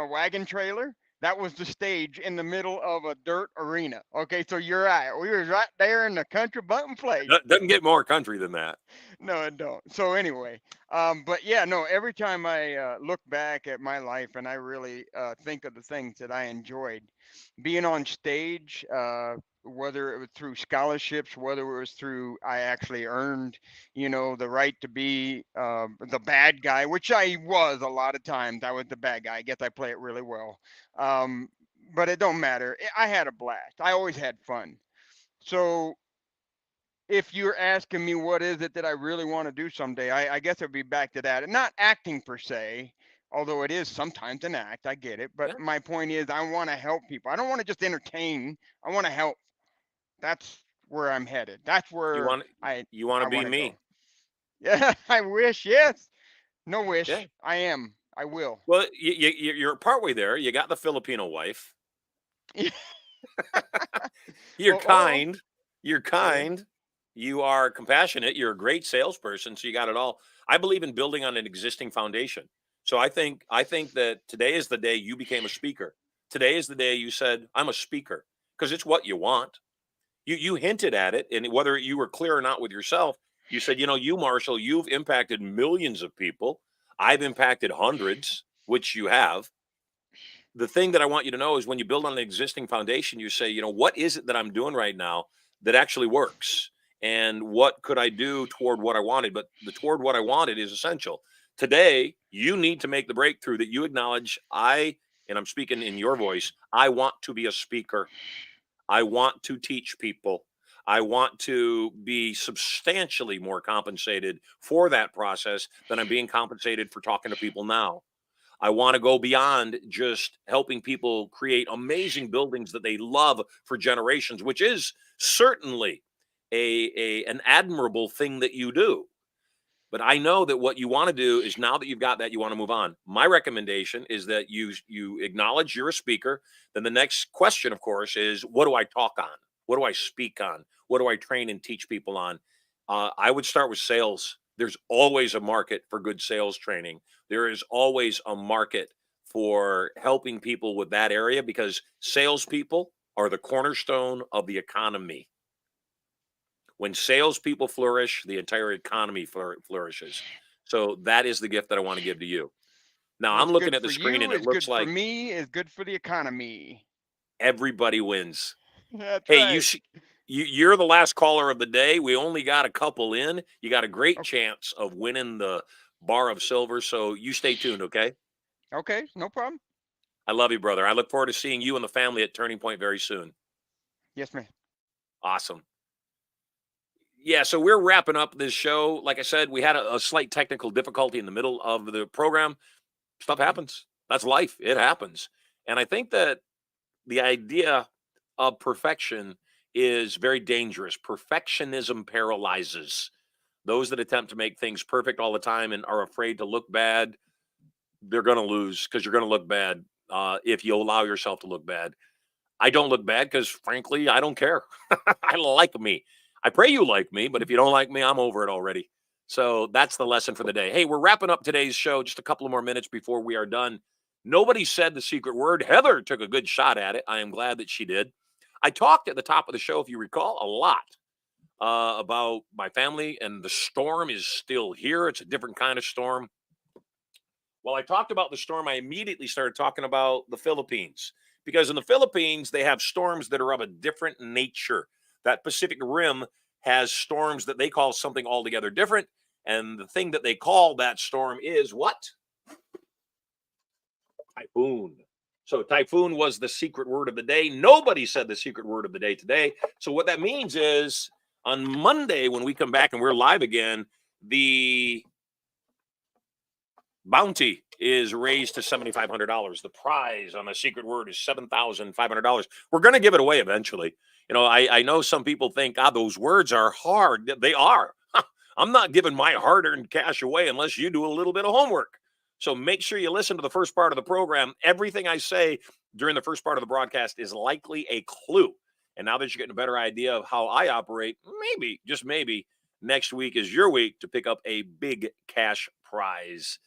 Speaker 7: wagon trailer. That was the stage in the middle of a dirt arena. Okay, so you're right. We was right there in the country button place.
Speaker 1: Doesn't get more country than that.
Speaker 7: No, it don't. So anyway, but yeah, no. Every time I look back at my life and I really think of the things that I enjoyed, being on stage, whether it was through scholarships, whether it was through I actually earned, the right to be the bad guy, which I was a lot of times. I was the bad guy. I guess I play it really well, um, but it don't matter. I had a blast. I always had fun. So if you're asking me what is it that I really want to do someday, I guess it would be back to that. And not acting per se, although it is sometimes an act. I get it. But
Speaker 1: Yeah.
Speaker 7: my point is, I want to help people. I don't want to just entertain. I want to help. That's where I'm headed. That's
Speaker 1: You
Speaker 7: where
Speaker 1: want you want
Speaker 7: I
Speaker 1: to be
Speaker 7: want to
Speaker 1: me.
Speaker 7: go. Yeah, I wish. Yes. No
Speaker 1: Yeah.
Speaker 7: wish. I am. I will.
Speaker 1: Well, you're partway there. You got the Filipino wife. You're
Speaker 7: Oh,
Speaker 1: kind. You're
Speaker 7: okay.
Speaker 1: kind. You are compassionate. You're a great salesperson. So you got it all. I believe in building on an existing foundation. So I think that today is the day you became a speaker. Today is the day you said, I'm a speaker, because it's what you want. You hinted at it, and whether you were clear or not with yourself, you said, you, Marshall, you've impacted millions of people. I've impacted hundreds, which you have. The thing that I want you to know is when you build on an existing foundation, you say, what is it that I'm doing right now that actually works? And what could I do toward what I wanted? But the toward what I wanted is essential. Today, you need to make the breakthrough that you acknowledge and I'm speaking in your voice, I want to be a speaker. I want to teach people. I want to be substantially more compensated for that process than I'm being compensated for talking to people now. I want to go beyond just helping people create amazing buildings that they love for generations, which is certainly an admirable thing that you do. But I know that what you want to do is, now that you've got that, you want to move on. My recommendation is that you acknowledge you're a speaker. Then the next question, of course, is, what do I talk on? What do I speak on? What do I train and teach people on? I would start with sales. There's always a market for good sales training. There is always a market for helping people with that area, because salespeople are the cornerstone of the economy. When salespeople flourish, the entire economy flourishes. So that is the gift that I want to give to you. Now, I'm
Speaker 7: What's
Speaker 1: looking
Speaker 7: good
Speaker 1: at the
Speaker 7: for
Speaker 1: screen,
Speaker 7: you
Speaker 1: and it
Speaker 7: is
Speaker 1: looks
Speaker 7: good for
Speaker 1: like
Speaker 7: me is good for the economy.
Speaker 1: everybody wins.
Speaker 7: That's
Speaker 1: Hey,
Speaker 7: right.
Speaker 1: you're the last caller of the day. We only got a couple in. You got a great
Speaker 7: O-
Speaker 1: chance of winning the bar of silver. So you stay tuned, okay?
Speaker 7: Okay, no problem.
Speaker 1: I love you, brother. I look forward to seeing you and the family at Turning Point very soon.
Speaker 7: Yes, ma'am.
Speaker 1: Awesome. Yeah, so we're wrapping up this show. Like I said, we had a slight technical difficulty in the middle of the program. Stuff happens. That's life. It happens. And I think that the idea of perfection is very dangerous. Perfectionism paralyzes those that attempt to make things perfect all the time and are afraid to look bad. They're going to lose, because you're going to look bad if you allow yourself to look bad. I don't look bad because, frankly, I don't care. I like me. I pray you like me, but if you don't like me, I'm over it already. So that's the lesson for the day. Hey, we're wrapping up today's show. Just a couple of more minutes before we are done. Nobody said the secret word. Heather took a good shot at it. I am glad that she did. I talked at the top of the show, if you recall, a lot about my family, and the storm is still here. It's a different kind of storm. While I talked about the storm, I immediately started talking about the Philippines, because in the Philippines, they have storms that are of a different nature. That Pacific Rim has storms that they call something altogether different. And the thing that they call that storm is what? Typhoon. So typhoon was the secret word of the day. Nobody said the secret word of the day today. So what that means is, on Monday, when we come back and we're live again, the bounty is raised to $7,500. The prize on the secret word is $7,500. We're going to give it away eventually. I know some people think, those words are hard. They are. I'm not giving my hard-earned cash away unless you do a little bit of homework. So make sure you listen to the first part of the program. Everything I say during the first part of the broadcast is likely a clue. And now that you're getting a better idea of how I operate, maybe, just maybe, next week is your week to pick up a big cash prize.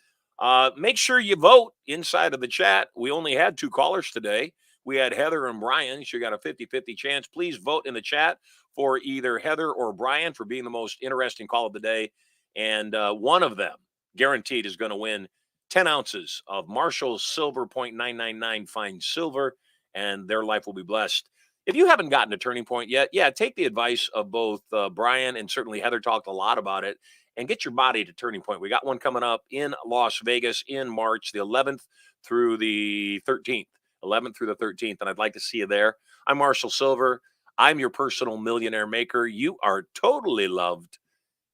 Speaker 1: Make sure you vote inside of the chat. We only had 2 callers today. We had Heather and Brian. So you got a 50-50 chance. Please vote in the chat for either Heather or Brian for being the most interesting call of the day. And one of them, guaranteed, is going to win 10 ounces of Marshall Sylver 0.999 fine silver, and their life will be blessed. If you haven't gotten a Turning Point yet, take the advice of both Brian and certainly Heather. Talked a lot about it, and get your body to Turning Point. We got one coming up in Las Vegas in March, the 11th through the 13th. 11th through the 13th, and I'd like to see you there. I'm Marshall Sylver. I'm your personal millionaire maker. You are totally loved,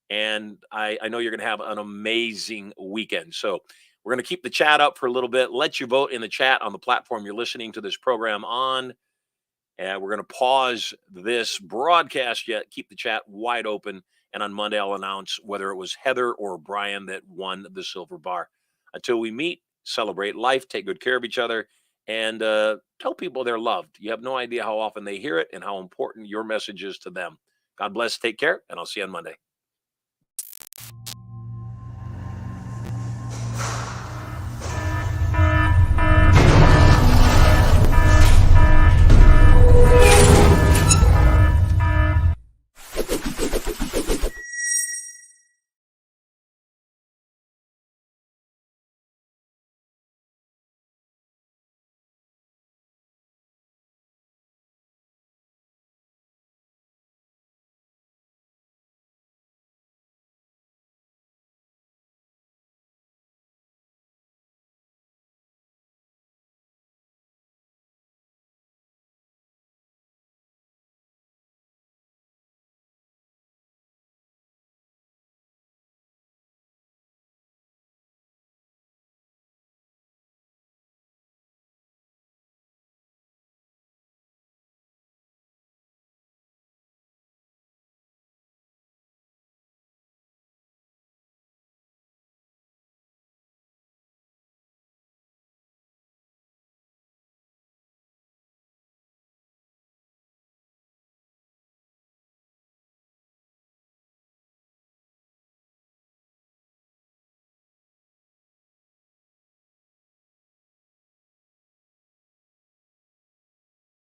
Speaker 1: and I know you're going to have an amazing weekend. So We're going to keep the chat up for a little bit, let you vote in the chat on the platform you're listening to this program on. And we're going to pause this broadcast yet, keep the chat wide open. And on Monday, I'll announce whether it was Heather or Brian that won the silver bar. Until we meet, celebrate life, take good care of each other, and tell people they're loved. You have no idea how often they hear it and how important your message is to them. God bless, take care, and I'll see you on Monday.